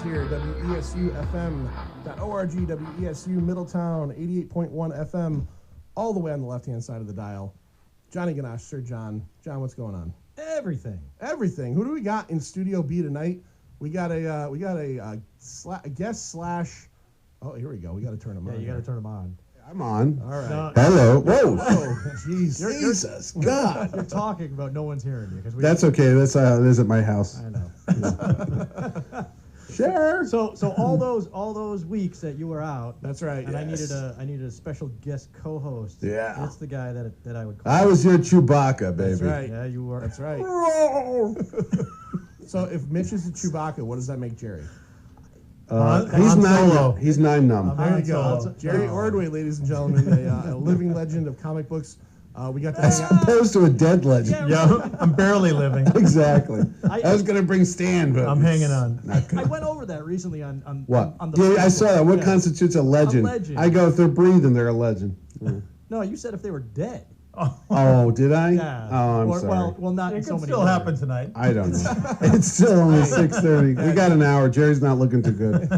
here at WESUFM.org, WESU Middletown, 88.1 FM, all the way on the left-hand side of the dial. Johnny Ganache, Sir John. John, what's going on? Everything. Who do we got in Studio B tonight? We got a guest slash. Oh, here we go. We got to turn him on. Yeah, you got to turn them on. I'm on. All right. No. Hello. Whoa. Jeez. Jesus. God. You're talking about no one's hearing you. That's okay. That's how it is at my house. I know. Sure. So all those weeks that you were out. That's right. And yes. I needed a special guest co-host. Yeah. It's the guy that I would call. I was your Chewbacca, baby. That's right. Yeah, you were. That's right. So if Mitch is a Chewbacca, what does that make Jerry? He's nine numb. There you go. Jerry Ordway, ladies and gentlemen, a living legend of comic books. We got to As opposed to a dead legend. Yeah, I'm barely living. Exactly. I was going to bring Stan, but I'm hanging on. I went over that recently on what? On the I saw that. What constitutes a legend? A legend. I go, if they're breathing, they're a legend. Yeah. No, you said if they were dead. Oh, did I? Yeah. Oh, I'm sorry. Well, not in It so could many still words. happen tonight. I don't know. It's still only 6:30. We got an hour. Jerry's not looking too good.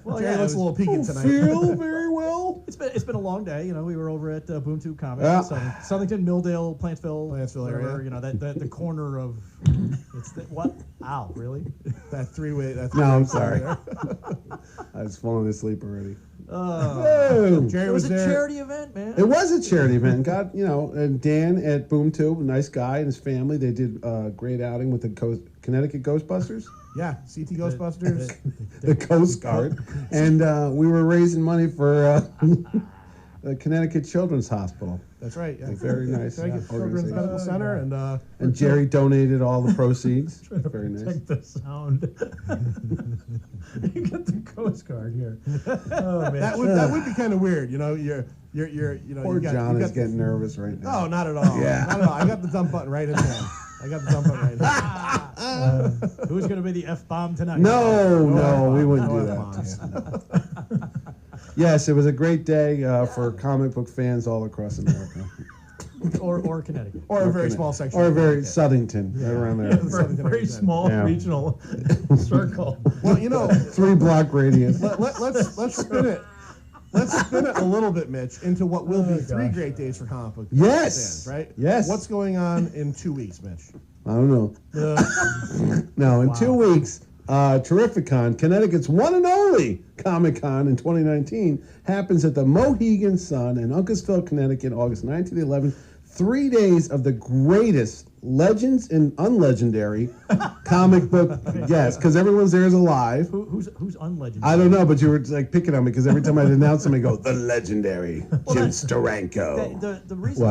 Well, Jerry looks a little peaked tonight. Feel very well. It's been a long day. You know, we were over at Boom Tube Comics, Yeah. Southington, Milldale, Plantsville area. wherever, you know, the corner of. It's what? Ow, really? That three-way. No, I'm sorry. I was falling asleep already. Jerry It was a there. charity event, man. It was a charity event. God, and Dan at Boom Tube, a nice guy, and his family. They did a great outing with the Connecticut Ghostbusters. Yeah, CT Ghostbusters. The Coast Guard. And we were raising money for the Connecticut Children's Hospital. That's right. Yeah. Very nice. Connecticut Children's Medical Center, And Jerry donated all the proceeds. Very nice. Protect the sound. You got the Coast Guard here. Oh man, that would be kind of weird. You're Poor John is getting nervous right now. No, not at all. Yeah. Not at all. I got the dump button right in there. Who's going to be the F-bomb tonight? No, we wouldn't do F-bombs. that. Yes, it was a great day for comic book fans all across America. or Connecticut. Or a very small section. Or a very Southington, right around there. very small regional circle. Well, 3-block radius. let's spin it. Let's spin it a little bit, Mitch, into what will be 3 great days for comic book Yes. fans, right? Yes. What's going on in 2 weeks, Mitch? I don't know. No, in 2 weeks, Terrificon, Connecticut's one and only Comic-Con in 2019, happens at the Mohegan Sun in Uncasville, Connecticut, August 9th to the 11th. 3 days of the greatest legends and unlegendary comic book guests, because everyone's there is alive. Who's unlegendary? I don't know, but you were like picking on me because every time I'd announce them, I go, the legendary Jim Steranko. The reason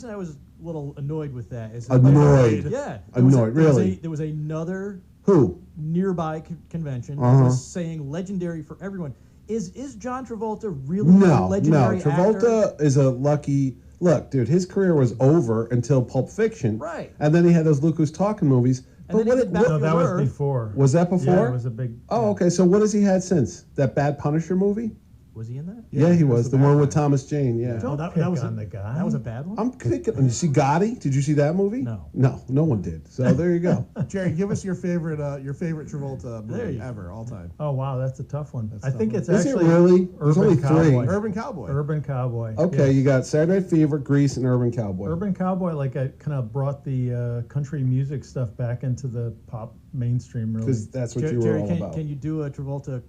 I was a little annoyed with that is Annoyed. There was another Who? nearby convention that was saying legendary for everyone. Is John Travolta really a legendary actor? Travolta is a lucky. Look, dude, his career was over until Pulp Fiction. Right. And then he had those Luke Who's Talking movies. And then he did No, that was before. Was that before? Yeah, it was a big. Oh, okay. So what has he had since? That Bad Punisher movie? Was he in that? Yeah, he was. The one with Thomas Jane, yeah. Don't that pick was on the guy. That was a bad one? I'm picking. You see Gotti? Did you see that movie? No. No one did. So there you go. Jerry, give us your favorite Travolta movie ever, all time. Oh wow, that's a tough one. I tough think one. it's Is it actually really? There's Urban only 3. Cowboy. Urban Cowboy. Urban Cowboy. Okay, yes. you got Saturday Night Fever, Grease, and Urban Cowboy. Urban Cowboy, like I kind of brought the country music stuff back into the pop mainstream, really. Because that's what you were Jerry, all about. can you do a Travolta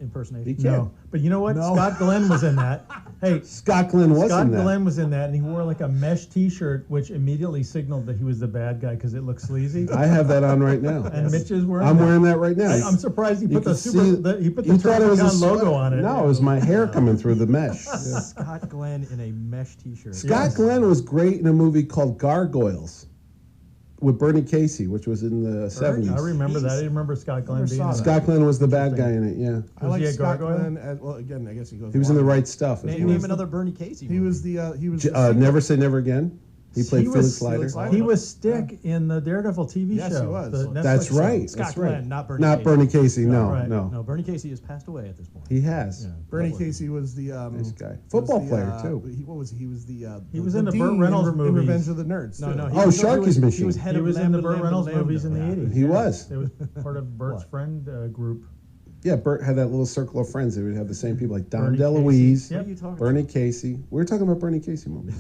impersonation? He can. No, but you know what? No. Scott Glenn was in that. Hey, Scott Glenn was Scott in that. Glenn was in that, and he wore like a mesh T-shirt, which immediately signaled that he was the bad guy because it looked sleazy. I have that on right now. And Mitch is wearing. I'm wearing that right now. I'm surprised he You put the can see- thought it was a Terrificon logo sweater. on it. No, it was my hair coming through the mesh. Yeah. Scott Glenn in a mesh T-shirt. Scott Glenn was great in a movie called Gargoyles with Bernie Casey, which was in the 70s. I remember that. I didn't remember Scott Glenn Never being saw in that. that. Scott Glenn was the bad guy in it, yeah. I like he a Scott gargoyle? Glenn. Well, again, I guess he goes. He was in the along. right stuff. as Name well. another Bernie Casey. He was the. Never Say Never Again. He played He Felix was- Leiter. Felix Leiter. He was Stick in the Daredevil TV Yes, show. he was. the Netflix That's show. right. Scott That's right. Glenn, not Bernie Not Casey. Bernie Casey. No, right. no. No, Bernie Casey has passed away at this point. He has. Yeah. Bernie Casey was the Nice guy. was Football the, player too. What was he? He was the. He was the in the dean Burt Reynolds in movies. Revenge of the Nerds. No, too. no. Oh, Sharky's Machine. He was head He of was in the Lambda, Burt Reynolds Lambda, movies in the Lambda. 80s. He yeah. was. It was part of Bert's What? friend group. Bert had that little circle of friends that would have the same people like Don Bernie DeLuise, Casey. What are you talking Bernie Casey. We were talking about Bernie Casey movie.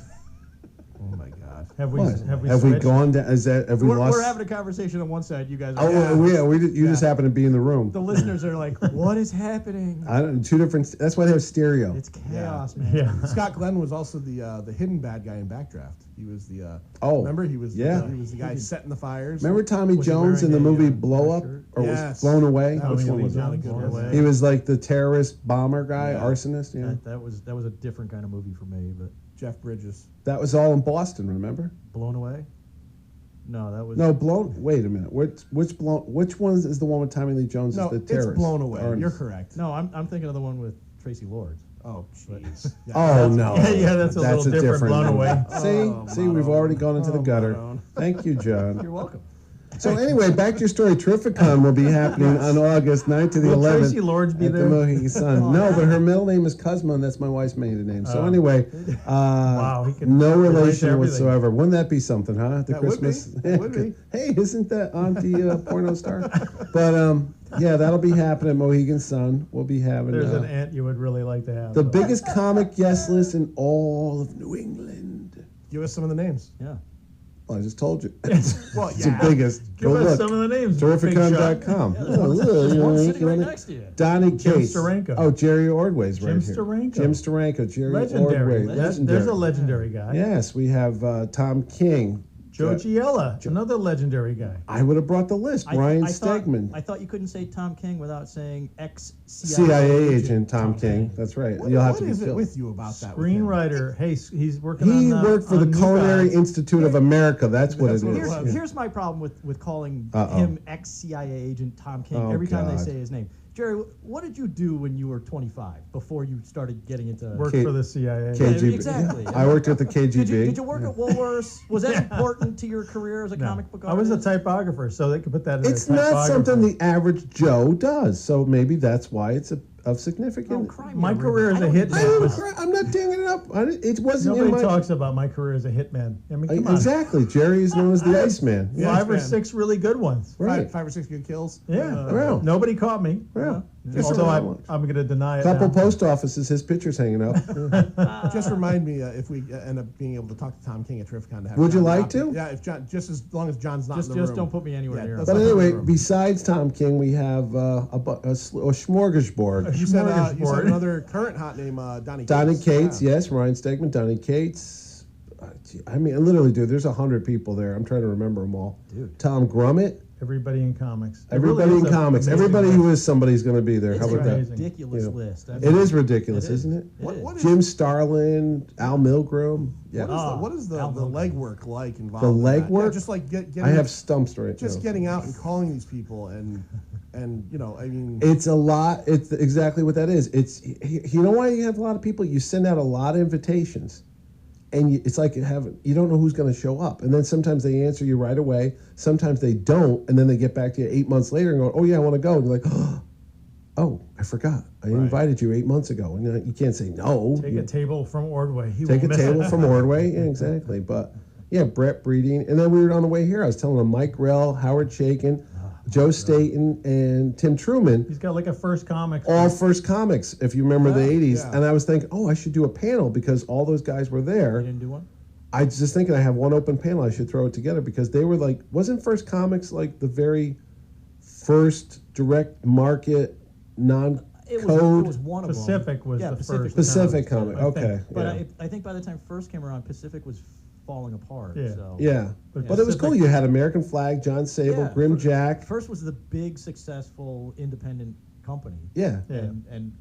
Oh my God. Have we What? have we Have we switched? gone down? Have we lost? We're having a conversation on one side. You guys are. Oh, you just happen to be in the room. The listeners are like, what is happening? I don't. Two different. That's why they have stereo. It's chaos, man. Yeah. Scott Glenn was also the hidden bad guy in Backdraft. He was the remember he was Yeah. he was the guy setting the fires. Remember Tommy Was he Jones in the wearing a, movie Blow Up shirt? or Yes. was Blown Away? That was Tommy funny. Lee Really Jones, good. Blown Yes. Away. He was like the terrorist bomber guy, Yeah. arsonist. Yeah, That was a different kind of movie for me, but Jeff Bridges. that was all in Boston. Remember? Blown Away. No, that was No, blown. Wait a minute. Which blown? Which one is the one with Tommy Lee Jones? No, is the it's terrorist? Blown Away. Or- You're correct. No, I'm thinking of the one with Tracy Lords. Oh, jeez. Yeah. Oh no. Yeah, that's a little different, Blown Away. See, we've already gone into the gutter. Maroon. Thank you, John. You're welcome. So anyway, back to your story. Terrificon will be happening on August 9th to the Will 11th. Tracy Lords be at there? the Mohegan Sun. No, but her middle name is Cosmo, and that's my wife's maiden name. So Oh. anyway, Wow, he can no relate to relation everything. whatsoever. Wouldn't that be something, huh? The That would be. Christmas. That would be. Hey, isn't that Auntie porno star? But yeah, that'll be happening at Mohegan Sun. We'll be having There's an aunt you would really like to have. the though. biggest comic guest list in all of New England. Give us some of the names. Yeah. Well, I just told you. Well, It's the yeah. biggest. Give Go us look. some of the names. Big shot. Terrificon.com. There's one sitting right next to you. Donnie Jim Cates. Steranko. Oh, Jerry Ordway's right Jim here. Steranko. Jim Steranko. Jerry Legendary. Ordway. There's a legendary guy. Yes, we have Tom King. Joe Giella, another legendary guy. I would have brought the list. Ryan Stegman. I thought you couldn't say Tom King without saying CIA agent Tom King. That's right. You'll have What to be is it filled. with you about that? with him? Screenwriter. Hey, he's working He on. worked for the on New Culinary Gods. Institute of America. That's what That's it what it is. was. Here's my problem with calling Uh-oh. him ex-CIA agent Tom King Oh, every time God. they say his name. Jerry, what did you do when you were 25 before you started getting into Worked K- for the CIA. KGB. exactly. I worked at the KGB. Did you work at Woolworths? Was that important to your career as a No. comic book I was a artist? typographer, so they could put that in It's a not typographer. something the average Joe does, so maybe that's why it's of Oh, significance. cry me My a river. career as I a don't hitman need I that. didn't was- cry. I'm not dinging it up. It wasn't Nobody in my. talks about my career as a hitman. I mean, come on. Exactly. Jerry is known as the Iceman. Yeah. Five or Iceman. 6 really good ones. Right. Five or six good kills. Yeah. Wow. Nobody caught me. Yeah. Although a I'm going to deny it. couple now. post offices, his pictures hanging up. Just remind me if we end up being able to talk to Tom King at Terrificon to have. Would you John like Robbie. to? Yeah, if John, just as long as John's not Just in the room. don't put me anywhere near him. that's But not in the anyway, room. besides Tom King, we have a smorgasbord. You said Smorgasbord. another current hot name, Donnie Cates. Donnie Cates, Yeah. yes. Ryan Stegman, Donnie Cates. I mean, literally, dude, there's 100 people there. I'm trying to remember them all. Dude. Tom Grummett. Everybody in comics. It Everybody really in is a comics. amazing Everybody list. who is somebody's going to be there. It's How a about that? amazing. ridiculous Yeah. list. It is ridiculous, It is. isn't it? What is, Jim Starlin, Al Milgrom. Yeah. what is the Alvin. legwork like involved? The in that? legwork? Yeah, just like getting. I have stumps right just now. getting out and calling these people and you know, I mean, It's a lot. It's exactly what that is. It's you know why you have a lot of people. You send out a lot of invitations, and it's like you don't know who's going to show up. And then sometimes they answer you right away. Sometimes they don't, and then they get back to you 8 months later and go, "Oh yeah, I want to go." And you're like, "Oh, I forgot. I invited you 8 months ago." And you can't say no. Take You a table from Ordway. He take a won't miss table it. from Ordway. Yeah, exactly. But yeah, Brett Breeding, and then we were on the way here. I was telling them Mike Rell, Howard Chaykin, Joe Staten, and Tim Truman. He's got like a first comic. All First Comics, if you remember the 80s. yeah. And I was thinking, I should do a panel because all those guys were there. You didn't do one? I was just thinking I have one open panel. I should throw it together because they were like, wasn't First Comics like the very first direct market It non-code? was one of Pacific them. was Yeah, the Pacific. first. Pacific comic, comic. I think. Okay. But yeah. I think by the time First came around, Pacific was falling apart. Yeah. So. Yeah. But But it was Pacific- cool. You had American Flag, John Sable, Yeah, Grim Fir- Jack. First was the big, successful, independent company. Yeah. Yeah. And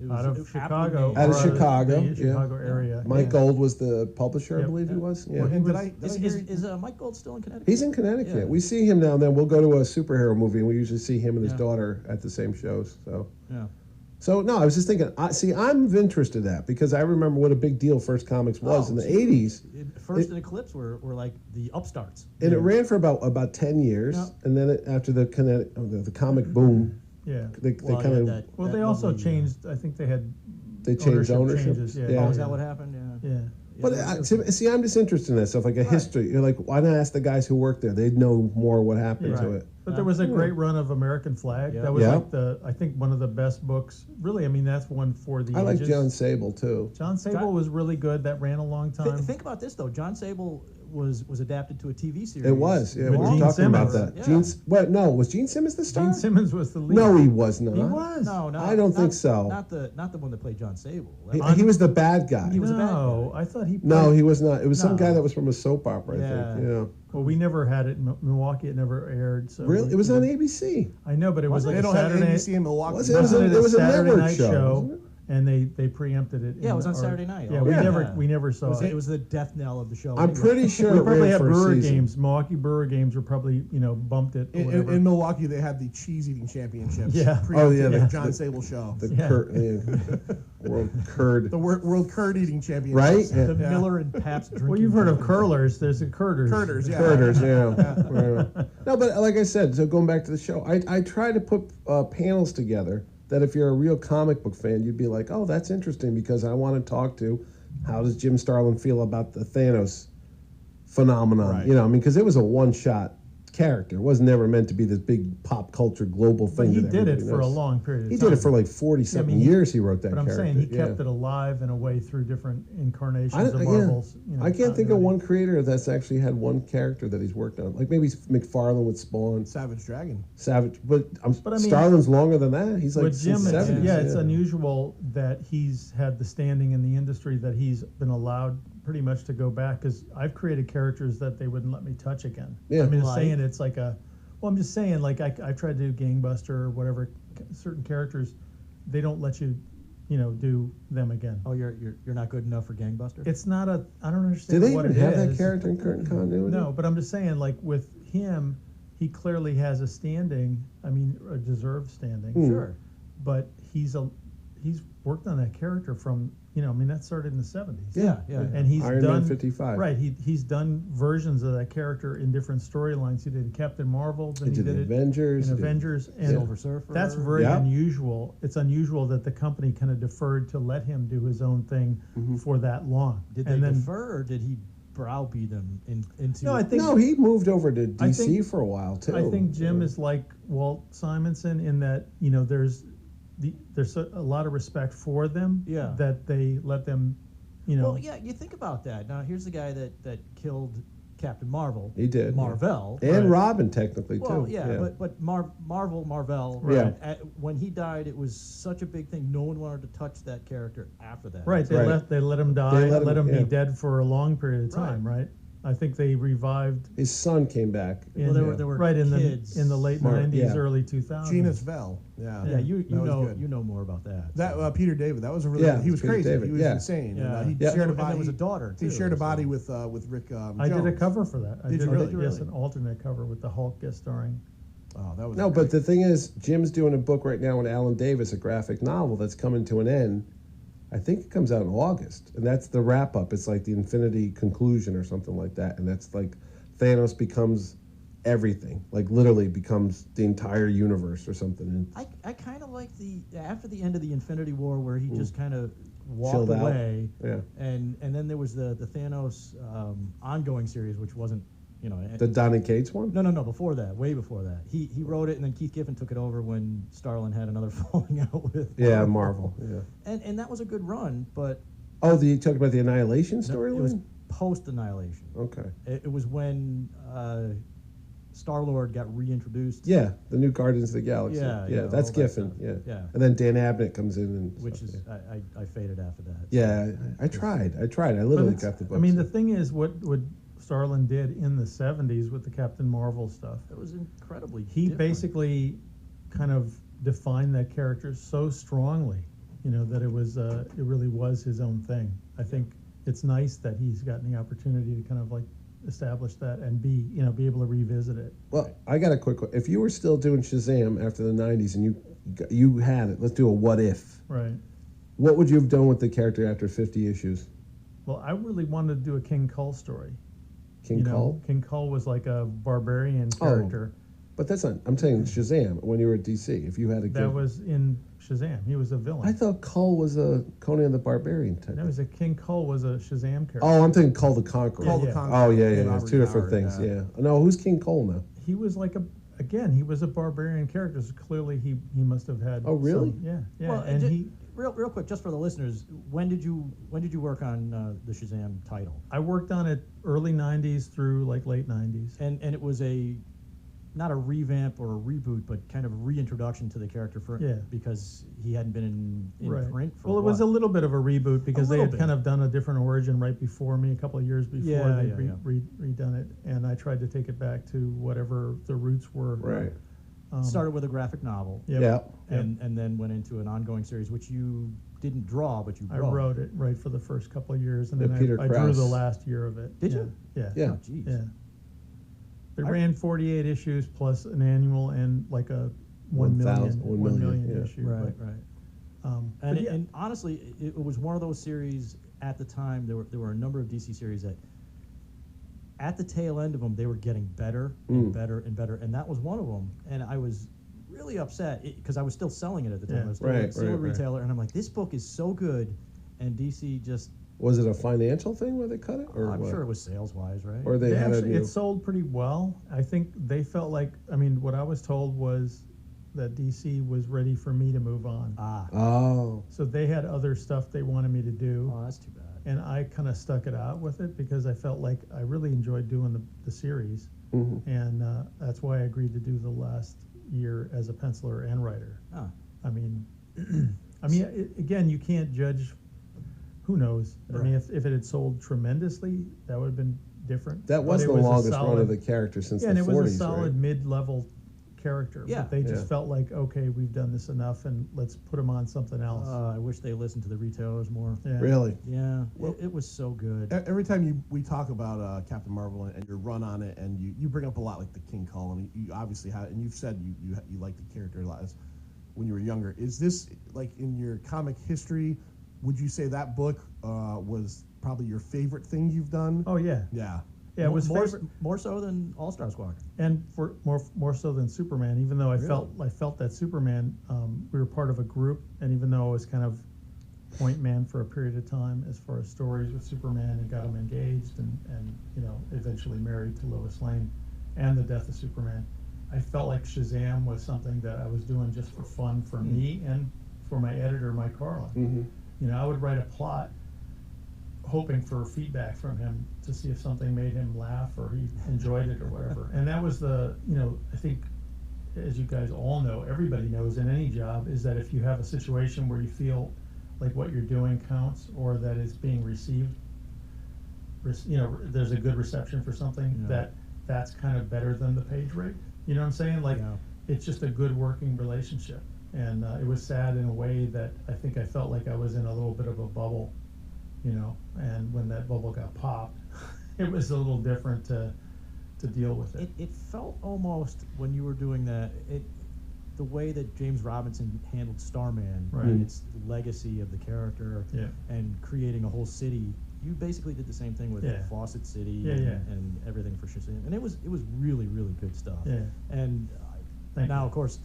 it was, Out of it happened to Chicago. be- Out of or Chicago, the yeah. Chicago area. Mike yeah. Gold was the publisher, I Yep. believe he was. Yeah. and was- did I Is, hear is Mike Gold still in Connecticut? He's in Connecticut. Yeah. We see him now and then. We'll go to a superhero movie and we usually see him and his Yeah. daughter at the same shows. Yeah. So no, I was just thinking. I'm interested in that because I remember what a big deal First Comics was in the '80s, First and Eclipse were like the upstarts. and it ran for about 10 years, Yeah. and then after the comic boom, Yeah. they Well, kind of Well, they also changed. I think they had they changed ownership. changes. Yeah. Yeah. Oh, is that what happened? Yeah. Yeah. But see, I'm just interested in that stuff, like a history. You're like, why not ask the guys who worked there? They'd know more what happened to it. But there was a great run of American Flag. That was like I think one of the best books. Really, I mean, that's one for the I like ages. John Sable, too. John Sable was really good. That ran a long time. Think about this, though. John Sable was adapted to a TV series. It was, yeah. With We were Gene talking about Simmons. that. Yeah. Was Gene Simmons the star? Gene Simmons was the lead. No, he was not. He was. No, I don't think so. Not the one that played John Sable. He was the bad guy. He was a bad No, guy. I thought he. No, he was not. It was some No. guy that was from a soap opera, I Yeah. think. Yeah. Well, we never had it in Milwaukee. It never aired. So Really? It was on ABC. I know, but it was Was like it? They a don't have Saturday. ABC in Milwaukee. Was it? It was Wasn't a- it was a Saturday network night show, wasn't it? and they preempted it. Yeah, it was on our- Saturday night. Yeah, Oh, we yeah. never saw it. It was the death knell of the show. I'm anyway. pretty sure We it probably ran had for a Brewer season. games. Milwaukee Brewer games were probably bumped it. Or whatever. In Milwaukee, they had the cheese eating championships. Yeah. Oh, yeah, the the- John Sable show. The Yeah. World curd. The World Curd Eating Championships. Right? The Yeah. Miller and Pabst drinking. Well, you've heard of champions. curlers. There's a Curders. Curders, yeah. Curders, yeah. No, but like I said, so going back to the show, I try to put panels together that if you're a real comic book fan, you'd be like, oh, that's interesting because I want to talk to how does Jim Starlin feel about the Thanos phenomenon? Right. You know, I mean, because it was a one-shot character. It was never meant to be this big pop culture global But thing. he that did it everybody for a knows. long period of He time. did it for like 40-something I mean, years. He wrote that But I'm character. saying he yeah. kept it alive in a way through different incarnations I, of yeah. Marvel's. You know, I can't think of continuity. one creator that's actually had one character that he's worked on. Like maybe McFarlane with Spawn, Savage Dragon. Savage, but I mean, Starlin's longer than that. He's like With Jim, since it's, 70s, yeah, it's unusual that he's had the standing in the industry that he's been allowed pretty much to go back. Because I've created characters that they wouldn't let me touch again. Yeah. I mean, Like? saying it's like a. Well, I'm just saying, like I tried to do Gangbuster or whatever. Certain characters, they don't let you, do them again. Oh, you're not good enough for Gangbuster? It's not a. I don't Do understand they what even it have that is. character in current continuity? No, but I'm just saying, like with him, he clearly has a standing. I mean, a deserved standing. Sure. But he's worked on that character from that started in the 70s. Yeah. And he's Iron done Man 55. Right. He's done versions of that character in different storylines. He did Captain Marvel, then He did it Avengers. in he did- Avengers, and Silver Surfer. that's very Yeah. unusual. It's unusual that the company kind of deferred to let him do his own thing for that long. Did they and then, defer, or did he browbeat them into? No, I think No, he moved over to I DC think- for a while too. I think Jim is like Walt Simonson in that there's a lot of respect for them. Yeah. That they let them, Well, yeah. You think about that. Now, here's the guy that killed Captain Marvel. He did, yeah. Marvel. and Robin technically Well, too. yeah, but Marvel. Right. When he died, it was such a big thing. No one wanted to touch that character after that. Right, Right. they let him die, They let let him- him yeah. be dead for a long period of time, right? I think they revived His son came back. Well, there were right in kids. the late Mark, 90s, yeah. early 2000s. Genus Vell. Yeah. Yeah, you That was know good. you know more about that. That Peter David. That was a really. Yeah, he was Peter crazy. David, He was yeah. insane. Yeah. And, he Yeah. shared a And body. there was a daughter He too, shared a so- body with Rick. I did a Jones. cover for that. Did you really? Yes, an alternate cover with the Hulk guest starring. Oh, that was No, great. but the thing is, Jim's doing a book right now with Alan Davis, a graphic novel that's coming to an end. I think it comes out in August, and that's the wrap up. It's like the Infinity conclusion or something like that, and that's like Thanos becomes everything, like literally becomes the entire universe or something. And I kind of like after the end of the Infinity War where he just kind of walked Chilled out. away. Yeah. And then there was the Thanos ongoing series, which wasn't the Donny Cates one. No, before that, way before that. He wrote it, and then Keith Giffen took it over when Starlin had another falling out with Yeah, Marvel. Yeah. And that was a good run, but Oh, you talked about the Annihilation it was storyline. post Annihilation. Okay. It was when Star-Lord got reintroduced. Yeah, the new Guardians of the Galaxy. Yeah, that's all that Giffen. stuff. Yeah. Yeah. And then Dan Abnett comes in and Which stuff, is yeah. I faded after that. Yeah, I tried. I But literally it's- got the book. I mean, the thing is, what Starlin did in the 70s with the Captain Marvel stuff, It was incredibly he different. basically kind of defined that character so strongly, that it really was his own thing. I think it's nice that he's gotten the opportunity to kind of like establish that and be able to revisit it. Well, I got a quick one. If you were still doing Shazam after the 90s and you had it, let's do a what if. Right. What would you have done with the character after 50 issues? Well, I really wanted to do a King Kull story. King Kull? King Kull was like a barbarian Oh. character. But that's not. I'm saying Shazam when you were at DC. If you had a That was in Shazam. He was a villain. I thought Kull was a Conan the Barbarian type. No, it was a King Kull was a Shazam character. Oh, I'm thinking Kull the Conqueror. Kull the Yeah. Conqueror. Oh, yeah. With It's Robert two different Howard, things. Yeah. No, who's King Kull now? He was like he was a barbarian character. So clearly, he must have had. Oh, really? Yeah. Well, and he. real quick, just for the listeners, when did you work on the Shazam title? I worked on it early '90s through like late '90s. And it was not a revamp or a reboot, but kind of reintroduction to the character because he hadn't been in print for. Well, it was a little bit of a reboot because they had bit. kind of done a different origin right before me, a couple of years before Yeah, they'd redone it, and I tried to take it back to whatever the roots were. Right. Started with a graphic novel. Yep. Yeah. And then went into an ongoing series, which you didn't draw, but you wrote. I wrote it right for the first couple of years, and The then Peter I drew Krause. the last year of it. Did you? Yeah. Yeah. Oh, geez. Yeah. They ran 48 issues plus an annual and like a 1 million yeah. issue. Right, but, right. but yeah. And honestly, it was one of those series at the time. There were a number of DC series that, at the tail end of them, they were getting better and better and better, and that was one of them. And I was really upset because I was still selling it at the time. Yeah. I was still a Right. retailer, and I'm like, this book is so good, and DC just. Was it a financial thing where they cut it, or I'm what? sure it was sales wise, right? Or they had Actually, a new. it sold pretty well. I think they felt like, what I was told was that DC was ready for me to move on. Oh. So they had other stuff they wanted me to do. Oh, that's too bad. And I kind of stuck it out with it because I felt like I really enjoyed doing the series. Mhm. And that's why I agreed to do the last year as a penciler and writer. Oh. Again, you can't judge. Who knows? Right. I mean, if it had sold tremendously, that would have been different. That was But the it a longest run solid- of the character since and the it 40s, was a solid right? mid-level character. Yeah. But they just Yeah. felt like, okay, we've done this enough, and let's put him on something else. I wish they listened to the retailers more. Yeah. Really? Yeah, it was so good. Every time we talk about Captain Marvel and your run on it, and you bring up a lot like the King Kull, and you obviously have, and you've said you like the character a lot as when you were younger. Is this like in your comic history? Would you say that book was probably your favorite thing you've done? Oh yeah, Yeah. yeah. It was more so than All-Star Squadron. and for more so than Superman. Even though I Really? felt that Superman, we were part of a group, and even though I was kind of point man for a period of time as far as stories with Superman and got him engaged and eventually married to Lois Lane, and the death of Superman, I felt like Shazam was something that I was doing just for fun for me and for my editor, Mike Carlin. Mm-hmm. I would write a plot hoping for feedback from him to see if something made him laugh or he enjoyed it or whatever. And that was I think, as you guys all know, everybody knows in any job, is that if you have a situation where you feel like what you're doing counts or that it's being received, there's a good reception for something, that's kind of better than the page rate. You know what I'm saying? Like, it's just a good working relationship. And it was sad in a way that I think I felt like I was in a little bit of a bubble, and when that bubble got popped, it was a little different to deal with it. It felt almost, when you were doing that, the way that James Robinson handled Starman and its legacy of the character and creating a whole city. You basically did the same thing with Fawcett City and everything for Shazam, and it was really, really good stuff. Yeah. And Thank now, you. of course,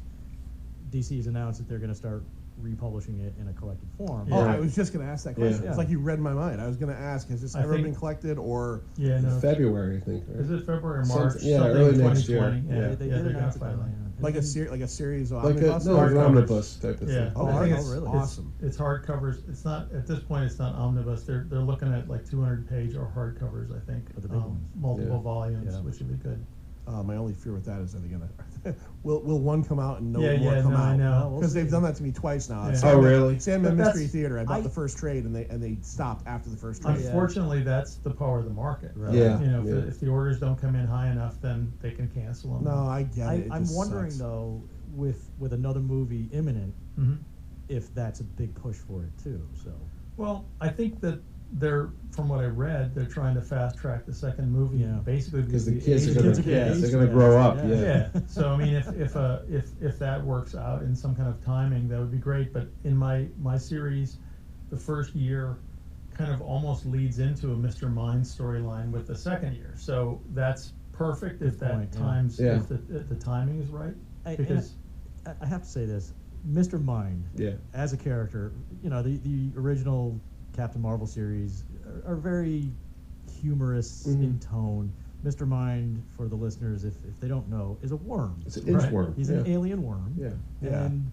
DC has announced that they're going to start republishing it in a collected form. Oh, I was just going to ask that question. Yeah. It's like you read my mind. I was going to ask, has this I ever think- been collected or? Yeah, no. February, I think. Right? Is it February or Something- March? yeah, Something early next 2020. year. Yeah, Yeah. They they're did gonna announce it finally. finally. Like a series of Like omnibus? an hardcovers. omnibus type of Yeah, thing. Oh, I think really? it's Awesome. It's hardcovers. It's not at this point. It's not omnibus. They're looking at like 200-page or hardcovers. I think For the big ones. multiple Yeah. volumes, Yeah. which would be good. My only fear with that is, are they gonna? will one come out and no Yeah, more yeah, come no, I out? know. We'll Because see. they've done that to me twice now. Yeah. Oh, really? Sandman But Mystery that's- Theater. I bought the first trade and they stopped after the first trade. Unfortunately, that's the power of the market. Right. Yeah. If the orders don't come in high enough, then they can cancel them. No, I get it. It I'm just wondering sucks. though, with another movie imminent, Mhm. if that's a big push for it too. So Well, I think that from what I read, they're trying to fast track the second movie, Yeah. basically Because the age kids are of gonna, the yeah, kids. they're gonna grow up. Yeah. Yeah. Yeah. So I mean, if that works out in some kind of timing, that would be great. But in my series, the first year kind of almost leads into a Mr. Mind storyline with the second year. So that's perfect if that point, yeah. times Yeah. if the timing is right. And Because I have to say this, Mr. Mind, Yeah. as a character, you know, the original Captain Marvel series are very humorous in tone. Mr. Mind, for the listeners, if they don't know, is a worm. It's an Right. inchworm. He's an alien worm. Yeah. Yeah. And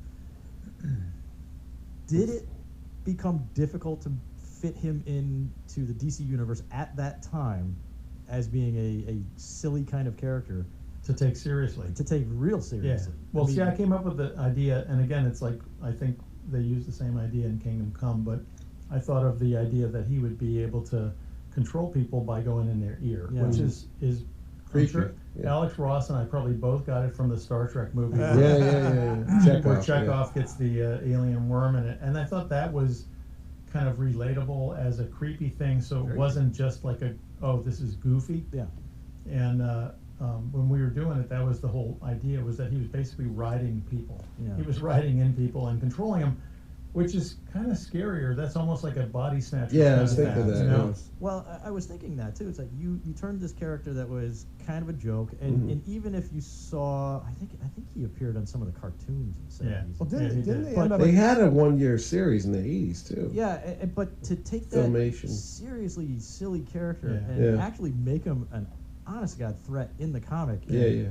did it become difficult to fit him into the DC universe at that time as being a silly kind of character to take seriously. to take real Yeah. seriously? Well, mean, see, I came up with the idea, and again, it's like I think they used the same idea in Kingdom Come, but I thought of the idea that he would be able to control people by going in their ear, Yeah. which is Creepy, I'm sure yeah. Alex Ross and I probably both got it from the Star Trek movie. Yeah, yeah. Where Chekhov. Chekhov gets the alien worm in it, and I thought that was kind of relatable as a creepy thing, so it wasn't just like this is goofy. Yeah. And when we were doing it, that was the whole idea, was that he was basically riding people. Yeah. He was riding in people and controlling them, which is kind of scarier. That's almost like a body snatcher. Yeah, I kind was of thinking thing, that. you know? yes. Well, I was thinking that too. It's like you turned this character that was kind of a joke, and even if you saw, I think he appeared on some of the cartoons in the Yeah. 70s. Well, Yeah, he didn't did. they But end up? They had a 1-year series in the 80s, too. Yeah, but to take that Filmation. seriously silly character Yeah. and Yeah. actually make him an honest to God threat in the comic, Yeah.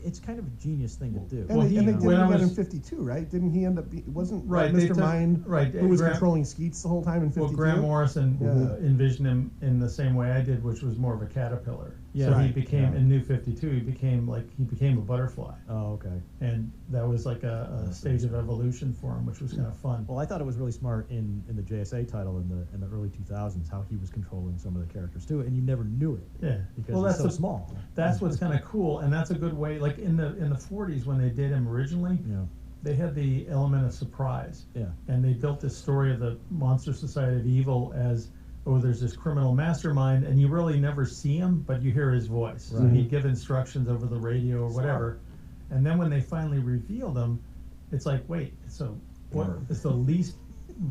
it's kind of a genius thing to do. And Well, they did when I that in was- 52, right? Didn't he end up? Wasn't Right, they Mr. took- Mind right, who was Grant- controlling Skeets the whole time in 52? Well, Grant Morrison Yeah. envisioned him in the same way I did, which was more of a caterpillar. Yeah. So he Right, became yeah. in New 52. He became a butterfly, Oh, okay. and that was like a stage of evolution for him, which was kind of fun. Well, I thought it was really smart in the JSA title in the early 2000s how he was controlling some of the characters too, and you never knew it Yeah, because well, he's that's so the- small. That's what's kind of cool, and that's a good way. Like in the 40s when they did him originally, Yeah, they had the element of surprise, yeah, and they built this story of the Monster Society of Evil as, oh, there's this criminal mastermind, and you really never see him, but you hear his voice. So Right. he'd give instructions over the radio or whatever, and then when they finally revealed him, it's like, wait, so what? It's the least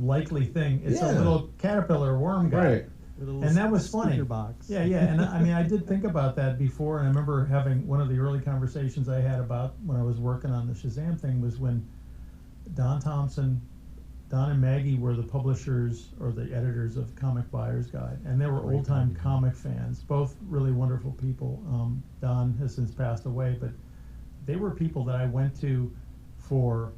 likely thing. It's a Yeah. little caterpillar worm guy. Right. with a little And that was funny. speaker box. Yeah, yeah, and I mean, I did think about that before, and I remember having one of the early conversations I had about when I was working on the Shazam thing was when Don and Maggie were the publishers or the editors of Comic Buyer's Guide, and they were Great old-time magazine. comic fans, both really wonderful people. Don has since passed away, but they were people that I went to for,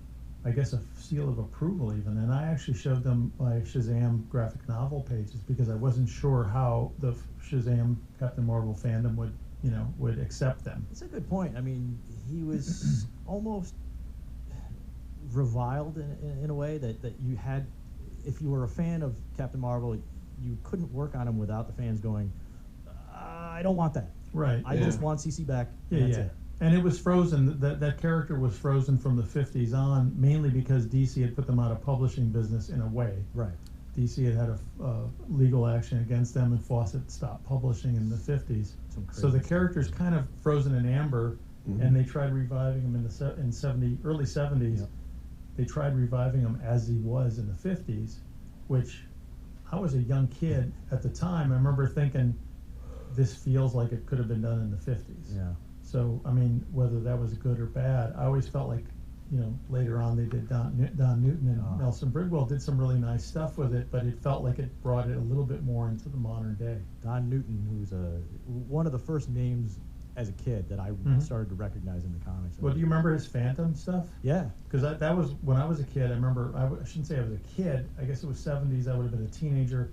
I guess, a seal of approval even, and I actually showed them my Shazam graphic novel pages because I wasn't sure how the Shazam Captain Marvel fandom would accept them. It's a good point. I mean, he was almost reviled in a way that you had, if you were a fan of Captain Marvel, you couldn't work on him without the fans going, I don't want that. Right. I just want CC back. Yeah, and that's yeah. it. And it was frozen. That character was frozen from the 50s on, mainly because DC had put them out of publishing business in a way. Right. DC had a legal action against them, and Fawcett stopped publishing in the 50s. Some So the crazy character's kind of frozen in amber, and they tried reviving him in the early 70s. Yep. They tried reviving him as he was in the 50s, which I was a young kid at the time. I remember thinking, this feels like it could have been done in the 50s. Yeah. So, I mean, whether that was good or bad, I always felt like, later on they did Don Newton and Oh. Nelson Bridwell did some really nice stuff with it, but it felt like it brought it a little bit more into the modern day. Don Newton, who's one of the first names as a kid that I started to recognize in the comics. Well, do you remember his Phantom stuff? Yeah. Because that was, when I was a kid, I remember, I shouldn't say I was a kid, I guess it was 70s, I would have been a teenager.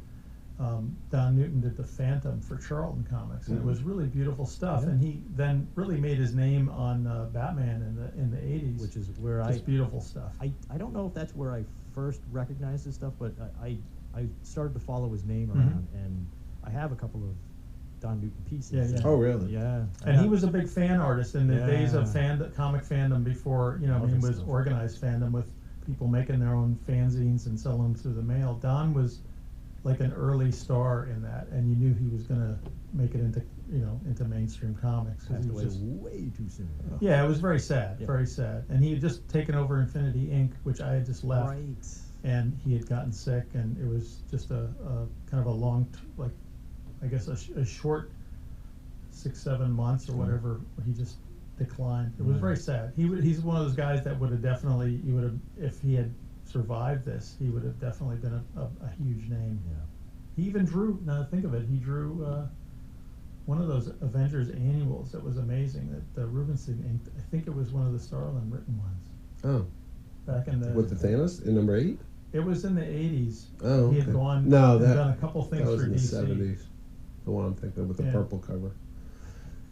Don Newton did the Phantom for Charlton Comics, and it was really beautiful stuff. Yeah. And he then really made his name on Batman in the 80s, Which is where just beautiful stuff. I don't know if that's where I first recognized his stuff, but I started to follow his name around, and I have a couple of Don Newton pieces. Yeah, yeah. Oh, really? Yeah. And he was a big fan artist in the Yeah. days of comic fandom before, Love it his was stuff. organized fandom with people making their own fanzines and selling them through the mail. Don was like an early star in that, and you knew he was going to make it into mainstream comics. 'Cause Passed he was away just, way too soon. yeah, it was very sad, Yeah. very sad. And he had just taken over Infinity Inc., which I had just left, Right. and he had gotten sick, and it was just a kind of a long, a short 6-7 months or whatever, he just declined. It was very sad. He's one of those guys that would have definitely, if he had survived this, he would have definitely been a huge name. Yeah. He even drew, now that I think of it, he drew one of those Avengers annuals that was amazing that Rubinstein inked. I think it was one of the Starlin written ones. Oh. Back in the... With the Thanos in number 8? It was in the 80s. Oh, He had okay. gone No, and that, done a couple things that was for in the DC. 70s. The one I'm thinking of with the Yeah. purple cover.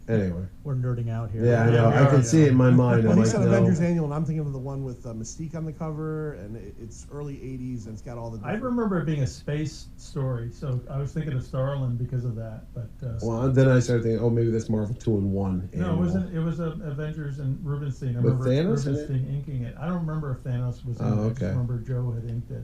Anyway. We're nerding out here. Yeah, I know. we I are, can see it in my mind. When I'm he like, said no. Avengers Annual, and I'm thinking of the one with Mystique on the cover, and it's early '80s, and it's got all the. I remember it being a space story, so I was thinking of Starlin because of that. But Well, then I started thinking, oh, maybe that's Marvel 2-in-1. no, it annual. wasn't. It was Avengers and Rubinstein. I With remember Thanos in it? Rubinstein inking it. I don't remember if Thanos was in Oh, it. I just okay. remember Joe had inked it.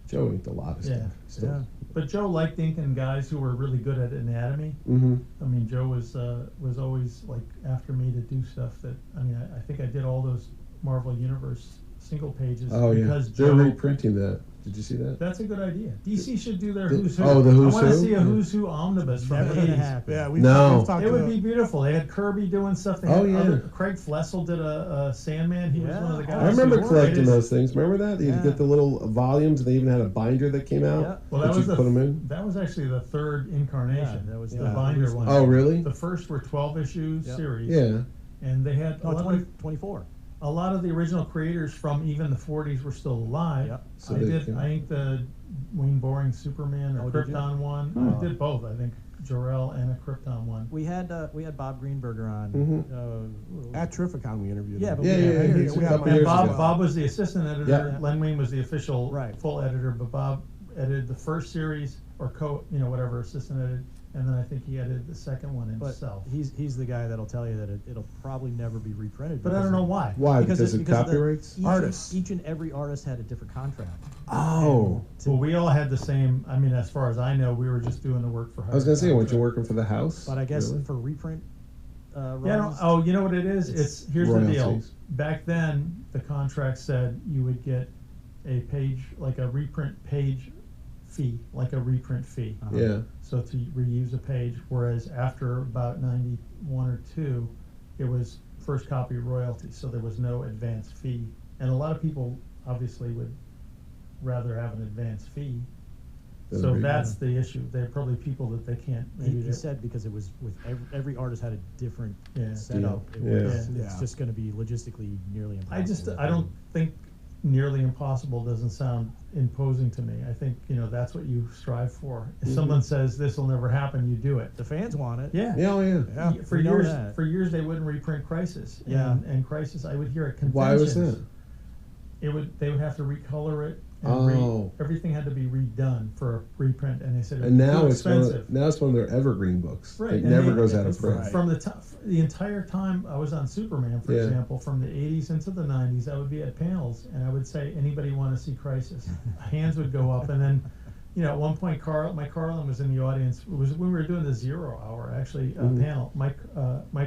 Joe inked a lot of Yeah. stuff. Still. Yeah. But Joe liked inking guys who were really good at anatomy. Mm-hmm. I mean, Joe was always like after me to do stuff that. I mean, I think I did all those Marvel Universe single pages Oh, yeah. because They're Joe. reprinting that. Did you see that? That's a good idea. DC should do their The- Who's Who. oh, the Who's I want to Who? see a Yeah. Who's Who omnibus from Never the gonna 80s. happen. Yeah, No. we've talked It would about- be beautiful. They had Kirby doing stuff. They Oh, had yeah. Craig Flessel did a Sandman. He was Yeah. one of the guys. I remember who collecting created- those things. Remember that? You'd Yeah. get the little volumes, and they even had a binder that came out. Yeah. Well, that that was you put them in. that was actually the third incarnation. Yeah, that was the the binder first one. one. Oh, really? The first were 12-issue Yep. series. Yeah. And they had No, 24. a lot of the original creators from even the 40s were still alive. Yep. So I they did. came- I inked the Wayne Boring Superman or Oh, did you? Krypton one. Oh. I did both. I think Jor-El and a Krypton one. We had Bob Greenberger on. Mhm. At Terrificon, we interviewed Yeah, him. but Yeah, we yeah, had- yeah. we It's a had couple him on years the And ago. show. Bob was the assistant editor. Yeah. Len Wein was the official Right. full editor, but Bob edited the first series or whatever assistant edited, and then I think he edited the second one But himself. he's the guy that'll tell you that it'll probably never be reprinted. But I because don't know of- why. Why? Because it- of the- copyrights? each, Each and every artist had a different contract. Oh. Well, we all had the same. I mean, as far as I know, we were just doing the work for. I was going to say, weren't you working for the house? But I guess Really? for reprint runs, Yeah. No, oh, you know what it is? It's here's the deal. royalties. Back then, the contract said you would get a page, like a reprint page fee, like a reprint fee. Uh-huh. Yeah. So to reuse a page, whereas after about 91 or 2, it was first copy royalty, so there was no advance fee. And a lot of people obviously would rather have an advance fee. Than So a that's the issue. There are probably people that they can't. Maybe He they- said because it was with every artist had a different Yeah. setup. Yeah. It's Yeah. just going to be logistically nearly impossible. I don't think nearly impossible doesn't sound imposing to me. I think, that's what you strive for. If someone says this will never happen, you do it. The fans want it. Yeah. Yeah, oh, yeah. Yeah. For we know years, that. for years they wouldn't reprint Crisis. Yeah. And Crisis, I would hear at conventions. Why was that? They would have to recolor it. And Oh. everything had to be redone for a reprint, and they said it And was now too it's expensive. one of their evergreen books. Right, It and never they- goes out of and print. From the entire time I was on Superman, for Yeah. example, from the 80s into the 90s, I would be at panels, and I would say, "Anybody want to see Crisis?" Hands would go up, and then, at one point, Mike Carlin was in the audience. It was when we were doing the 0 Hour, actually, panel. Mike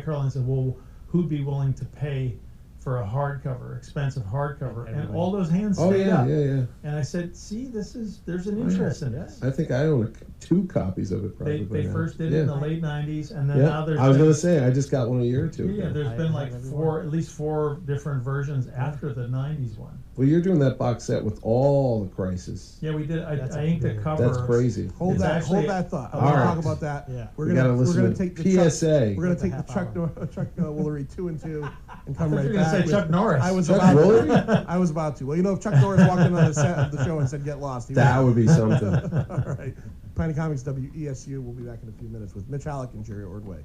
Carlin said, "Well, who'd be willing to pay for a hardcover, expensive hardcover?" And Everybody. all those hands Oh, stayed yeah, up. yeah, yeah. And I said, "See, there's an Oh, yeah. interest in this." I think I own 2 copies of it probably. They now. first did it in the late 90s, and then Yeah. now there's I was been- going to say, I just got one a year or two yeah, ago. there's I been have like every at least 4 different versions after the 90s one. Well, you're doing that box set with all the Crisis. Yeah, we did. That's I a inked a big- cover. That's crazy. Hold It's that actually- thought. I All want to right. talk about that. Yeah. We're We gonna gotta listen to take the PSA. We're gonna Like a take the half Chuck hour. Chuck Woolery 2 and 2 and come I thought right you were gonna back. say with- Chuck Norris. I was Chuck about Woolery? to. I was about to. Well, if Chuck Norris walked in on the set of the show and said "Get lost," he That would be something. All right. Piney Comics WESU. We'll be back in a few minutes with Mitch Hallock and Jerry Ordway.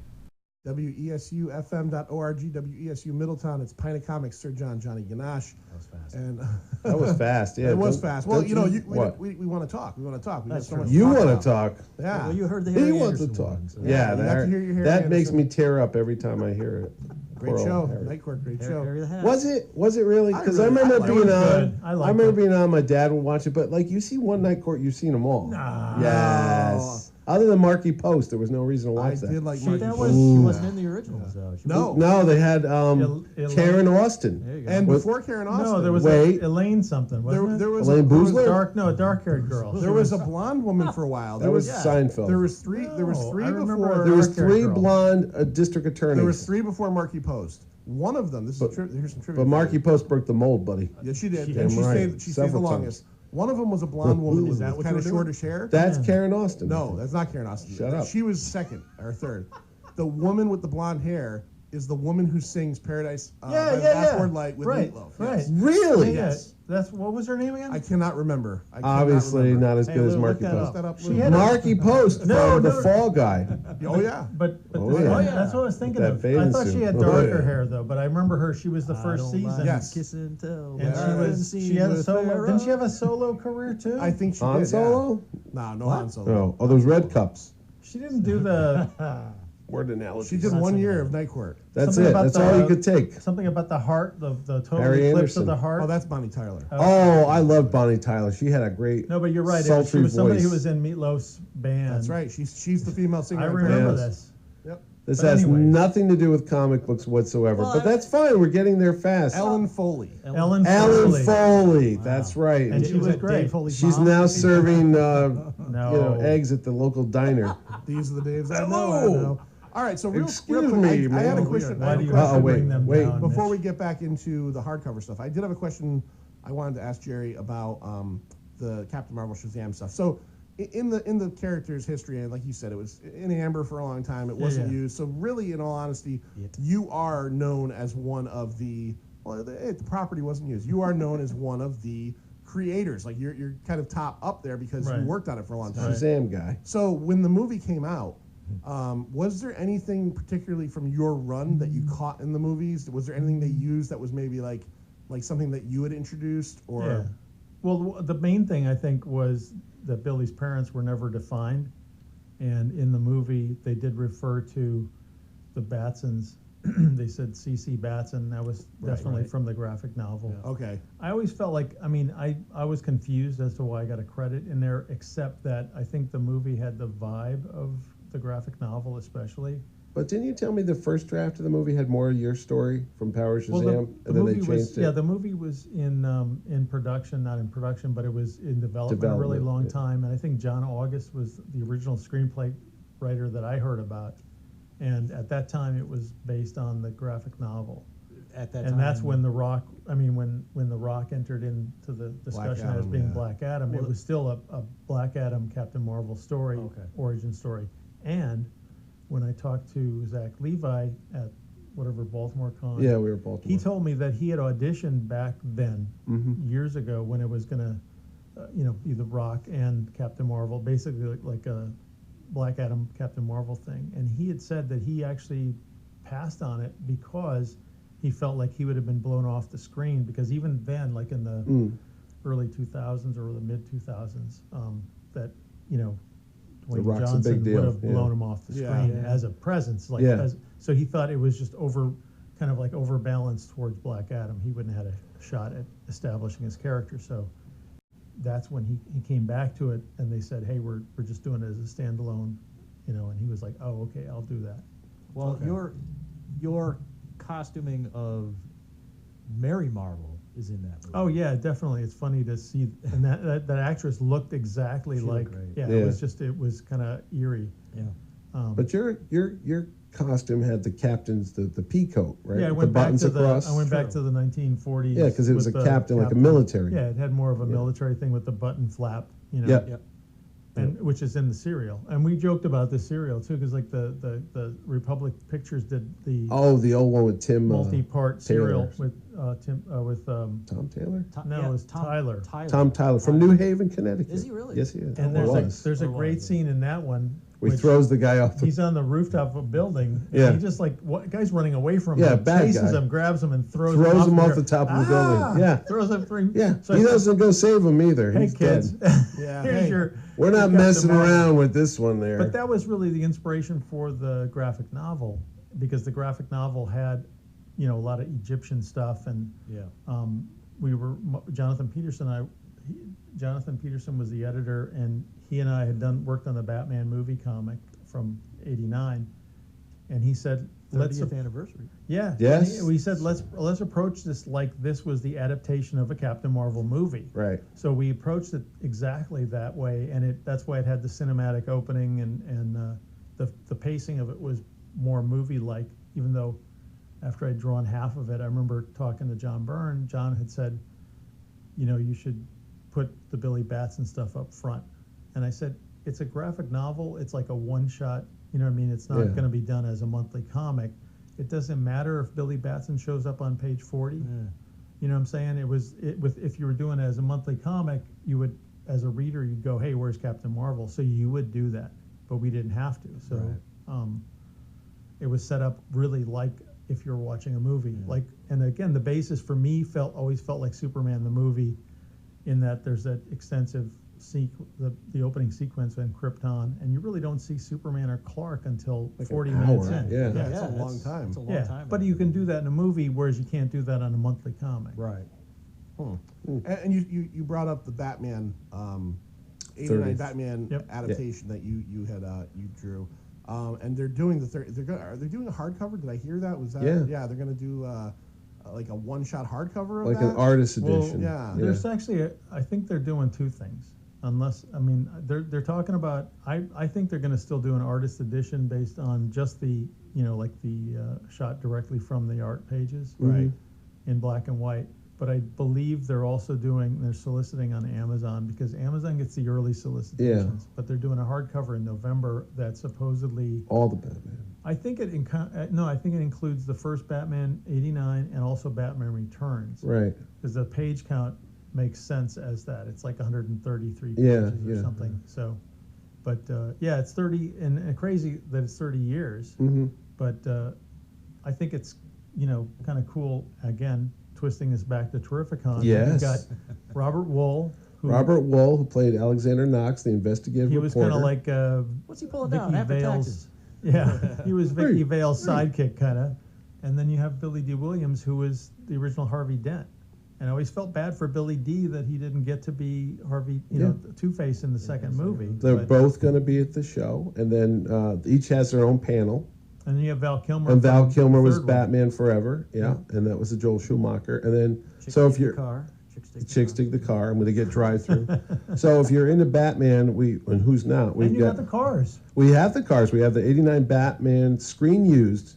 WESUFM.org, WESU Middletown. It's Piney Comics, Sir John, Johnny Ganache. That was fast. And That was fast, yeah. it was Don't- fast. Well, don't we what? want to talk. We want to talk. We got That's so true. much You talk want about. to talk. Yeah. Well, you heard the He Harry wants to Anderson talk. one, so- Yeah, you got to hear your Harry that makes Anderson. me tear up every time I hear it. Great Poor old show. Harry. Night Court, great Harry, show. Harry the Hat. Was it? Was it really? Because I really- remember I liked being it. on. Good. I liked remember it. being on. My dad would watch it, but like you see One Night Court, you've seen them all. Nah. Yes. Other than Marky Post, there was no reason to I watch that. did like She, Marky that Post. was, she wasn't in the originals, though. She No. No, they had Elaine- Karen Austin. There you go. And With- before Karen Austin, No, there was Wait. Elaine something, wasn't there it? was Elaine Boozler? Dark-haired girl. There was a blonde woman for a while. That was Seinfeld. There was three. There was No, three I remember before. a There was dark-haired 3 girl. blonde district attorneys. There was 3 before Marky Post. One of them. This is here's some trivia. But Marky Post broke the mold, buddy. Yeah, she did. Damn And she right. stayed. She stayed the Several longest. One of them was a blonde woman with that what kind you of were doing? shortish hair. That's Karen Austin. No, that's not Karen Austin. Shut up. She was second or third. The woman with the blonde hair is the woman who sings "Paradise" by the Dashboard Light with Right, Meatloaf. right. Yes. Really? Yes. That's what was her name again? I cannot remember. I cannot Obviously remember. not as Hey, good as Lou, Marky look that Post. up. That up, She Lou. had a- Marky Post No, from the no. Fall Guy. Oh yeah. But Oh, this- yeah. that's what I was thinking That of. I bathing thought she suit. had Oh, darker yeah. hair though, but I remember her. She was the first season. Yes. Kiss and tell. And she had a solo. Didn't she have a solo career too? I think she Han did. Solo? Yeah. No Han Solo. Oh, those red cups. She didn't do the Word analogy. She did 1 year of Night Court. That's something it. about That's the- all you could take. something about the heart, the total Harry eclipse Anderson. of the heart. Oh, that's Bonnie Tyler. Oh, I love Bonnie Tyler. She had a great No, but you're right. She sultry was somebody voice. who was in Meatloaf's band. That's right. She's the female singer. I on remember Paradise. this. Yep. This But has anyways. nothing to do with comic books whatsoever. Well, but that's fine. We're getting there fast. Ellen Foley. Ellen Ellen Foley. Foley. That's right. And she was great. She's now serving No. eggs at the local diner. These are the days I know. I Hello. know. All right, so real Excuse quick, me, I had a man. question. Why do you Uh-oh, have to wait, bring them wait. down, Before we Mitch? get back into the hardcover stuff, I did have a question I wanted to ask Jerry about the Captain Marvel Shazam stuff. So in the character's history, and like you said, it was in amber for a long time. It wasn't yeah. used. So really, in all honesty, you are known as one of the the property wasn't used. You are known as one of the creators. Like you're kind of top up there because Right. you worked on it for a long time. Shazam guy. So when the movie came out, was there anything particularly from your run that you caught in the movies? Was there anything they used that was maybe like something that you had introduced? Or Yeah. Well, the main thing I think was that Billy's parents were never defined, and in the movie they did refer to the Batsons. They said C.C. Batson. That was definitely from the graphic novel. Okay, I always felt like, I was confused as to why I got a credit in there, except that I think the movie had the vibe of the graphic novel, especially. But didn't you tell me the first draft of the movie had more of your story from Power Shazam, Well, the and then they movie changed was, it? yeah, the movie was in production, not in production, but it was in development a really Development, long yeah. time. And I think John August was the original screenplay writer that I heard about. And at that time, it was based on the graphic novel. At that And time, that's when The Rock, when The Rock entered into the discussion as Adam, being yeah. Black Adam, it was still a Black Adam Captain Marvel story, origin story. And when I talked to Zach Levi at whatever Baltimore Con, Yeah, we were Baltimore. he told me that he had auditioned back then, years ago, when it was gonna, be The Rock and Captain Marvel, basically like a Black Adam Captain Marvel thing. And he had said that he actually passed on it because he felt like he would have been blown off the screen, because even then, like in the early 2000s or the mid 2000s, that Dwayne Rock's a Johnson big deal, would have yeah. blown him off the Yeah. screen as a presence, Yeah. so he thought it was just overbalanced towards Black Adam. He wouldn't have had a shot at establishing his character. So that's when he came back to it, and they said, "Hey, we're just doing it as a standalone," and he was like, "Oh, okay, I'll do that." Well, your costuming of Mary Marvel is in that movie. Oh yeah, definitely. It's funny to see, and that actress looked exactly She looked like. great. Yeah, Yeah. it was kind of eerie. Yeah. But your costume had the captain's the pea coat, right? Yeah, I With went the back buttons to across. I went back to the 1940s. Yeah, 'cause it was with a the captain, like a military. Yeah, it had more of a Yeah. military thing with the button flap. Yeah. Yep. And which is in the serial, and we joked about this serial too, because like the Republic Pictures did the Oh, the old one with Tim. multi-part serial Taylor. with Tom Taylor. No, it was Tyler. Tom Tyler from New Haven, Connecticut. Is he really? Yes, he is. And Or there's was. there's a Or great was. scene in that one. He which throws the guy off the. He's on the rooftop of a building. And Yeah. he just guy's running away from him. Yeah, He bad chases guy. him, grabs him, and throws Throws him off there. the top of the building. Yeah. Throws him three. Yeah, So he I- doesn't go save him either. Hey He's kids, dead. Yeah, here's hey. your. We're not Captain messing Marvel. around with this one there. But that was really the inspiration for the graphic novel, because the graphic novel had, a lot of Egyptian stuff, and Yeah. we were Jonathan Peterson and I. Jonathan Peterson was the editor, and he and I had worked on the Batman movie comic from '89, and he said, 30th anniversary. Yeah. Yes. We said let's approach this like this was the adaptation of a Captain Marvel movie. Right. So we approached it exactly that way, and that's why it had the cinematic opening, and the pacing of it was more movie-like. Even though after I'd drawn half of it, I remember talking to John Byrne. John had said, you should put the Billy Batson stuff up front, and I said, it's a graphic novel. It's like a one-shot. You know what I mean? It's not going to be done as a monthly comic. It doesn't matter if Billy Batson shows up on page 40. Yeah. You know what I'm saying? If you were doing it as a monthly comic, you would, as a reader, you'd go, hey, where's Captain Marvel? So you would do that, but we didn't have to. So it was set up really like if you're watching a movie. Like, and again, the basis for me always felt like Superman the movie, in that there's that extensive the opening sequence in Krypton, and you really don't see Superman or Clark until Like 40 an minutes hour. in. Yeah. That's a long time. It's a long time. But you can do that in a movie, whereas you can't do that on a monthly comic. Right. And you brought up the Batman, 89 30th. Batman Yep. adaptation that you drew, and they're doing are they doing a hardcover? Did I hear that? Was that Yeah. They're gonna do like a one-shot hardcover of Like that? an artist Well, edition. yeah. There's actually, I think they're doing two things. They're talking about. I think they're going to still do an artist edition based on just the shot directly from the art pages, Right. in black and white. But I believe they're soliciting on Amazon, because Amazon gets the early solicitations. But they're doing a hardcover in November that supposedly. All the Batman. I think it includes the first Batman '89 and also Batman Returns. Right. Because the page count makes sense as that. It's like 133 Yeah, pages or yeah. something. So, but it's 30, and crazy that it's 30 years. Mm-hmm. But I think it's kind of cool. Again, twisting this back to Terrificon. Yes. You've got Robert Wool. Who played Alexander Knox, the investigative He reporter. was kind of like What's he pulling Vicky down? After Vale's. taxes. Yeah, he was Vicky Vale's sidekick, kind of. And then you have Billy D. Williams, who was the original Harvey Dent. And I always felt bad for Billy D. that he didn't get to be Harvey, Two-Face in the second movie. They're But- both going to be at the show, and then each has their own panel. And then you have Val Kilmer. And Val from Kilmer the was third one. Batman Forever, and that was a Joel Schumacher. And then, Chicks so if dig the you're car. chicks dig the car, I'm going to get drive-through. So if you're into Batman, and who's not? And you got the cars. We have the cars. We have the '89 Batman screen-used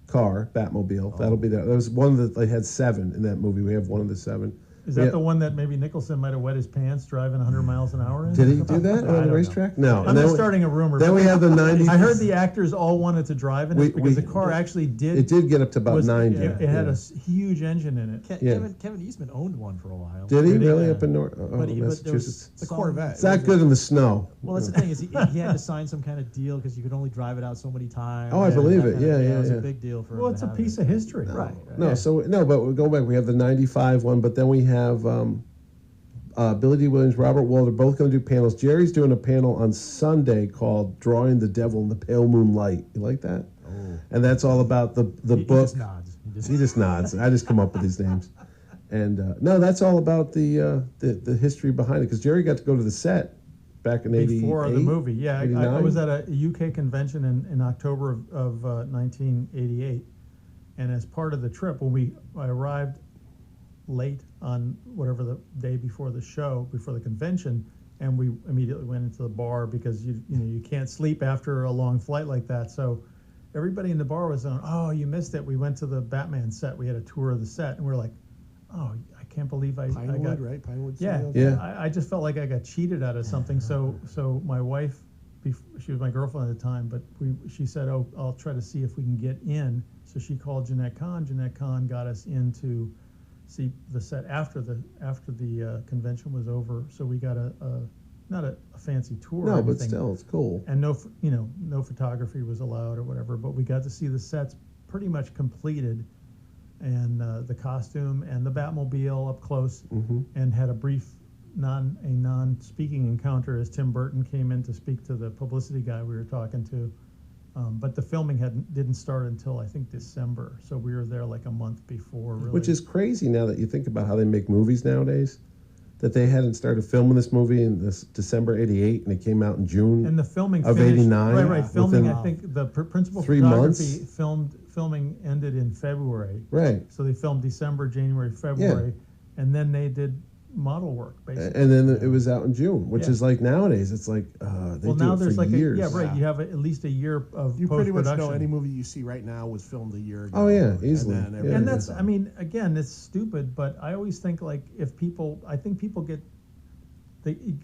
car, Batmobile. That'll be there. That was one that they had 7 in that movie. We have one of the 7. Is that the one that maybe Nicholson might have wet his pants driving 100 miles an hour in? Did he do that I on the don't know. racetrack? No. I'm And then just we- starting a rumor. Then but we have the 90. I heard the actors all wanted to drive in it because the car actually did. It did get up to about 90. It had a huge engine in it. Yeah. Kevin Eastman owned one for a while. Did he Did he? really Yeah. up in North But there was Massachusetts? It's a some- Corvette. It's not good in the snow. Well, that's the thing is he had to sign some kind of deal because you could only drive it out so many times. Oh, I believe it. Yeah, It was yeah. a big deal for him. Well, to it's a have piece it. of history. Right. No, but we go back. We have the '95 one, but then we have Billy D. Williams, Robert Wool. They're both going to do panels. Jerry's doing a panel on Sunday called "Drawing the Devil in the Pale Moonlight." You like that? Oh. And that's all about the He book. just nods. He just nods. I just come up with these names. And no, that's all about the history behind it. Because Jerry got to go to the set back in '88. Before the movie. Yeah, I 89? was at a UK convention in October of 1988. And as part of the trip, I arrived late on whatever the day before the show, before the convention, and we immediately went into the bar because you can't sleep after a long flight like that. So everybody in the bar was on, oh, you missed it. We went to the Batman set. We had a tour of the set, and we're like, oh, I can't believe I Pinewood, got right? Pinewood. yeah, Studios? Yeah. I just felt like I got cheated out of something. So my wife, she was my girlfriend at the time, but she said, "Oh, I'll try to see if we can get in." So she called Jeanette Kahn. Jeanette Kahn got us in to see the set after the convention was over. So we got not a fancy tour. No, or but anything. still, it's cool. And no photography was allowed or whatever. But we got to see the sets pretty much completed, and the costume and the Batmobile up close, and had a brief non-speaking encounter as Tim Burton came in to speak to the publicity guy we were talking to. But the filming didn't start until I think December, so we were there like a month before. Really. Which is crazy now that you think about how they make movies nowadays. that they hadn't started filming this movie in this December '88, and it came out in June. And the filming of finished, '89. right. Filming, within I think the principal 3 photography months. filming ended in February. Right. So they filmed December, January, February, and then they did model work basically. And then it was out in June, which Yeah. is like nowadays. It's like they well, do now it there's for like years. you have at least a year of You pretty much know post-production. any movie you see right now was filmed a year ago. Oh, yeah, easily. And, then Yeah. everything And that's, is I mean, again, it's stupid, but I always think like if people, I think people get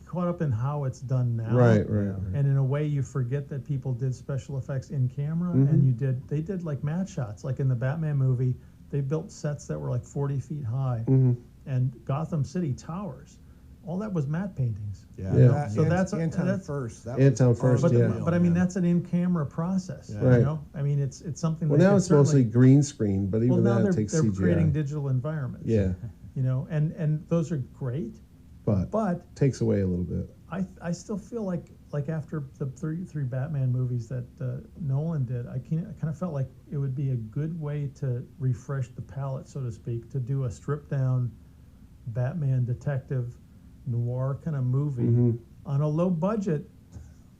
caught up in how it's done now. Right. And in a way, you forget that people did special effects in camera, Mm-hmm. and they did like matte shots. Like in the Batman movie, they built sets that were like 40 feet high, Mm-hmm. and Gotham City towers. All that was matte paintings. Yeah. Yeah. That, So Ant- that's Anton that's- first. That Anton was first, unreal, yeah. But I mean, man. that's an in-camera process. Yeah. Right. You know, I mean, it's something. Well, they now could it's mostly certainly- green screen, but even well, now that they're takes they're CGI. creating digital environments. Yeah, You know, and those are great, but but takes away a little bit. I still feel like after the three Batman movies that Nolan did, I kind of felt like it would be a good way to refresh the palette, so to speak, to do a stripped down Batman detective noir kind of movie Mm-hmm. on a low budget.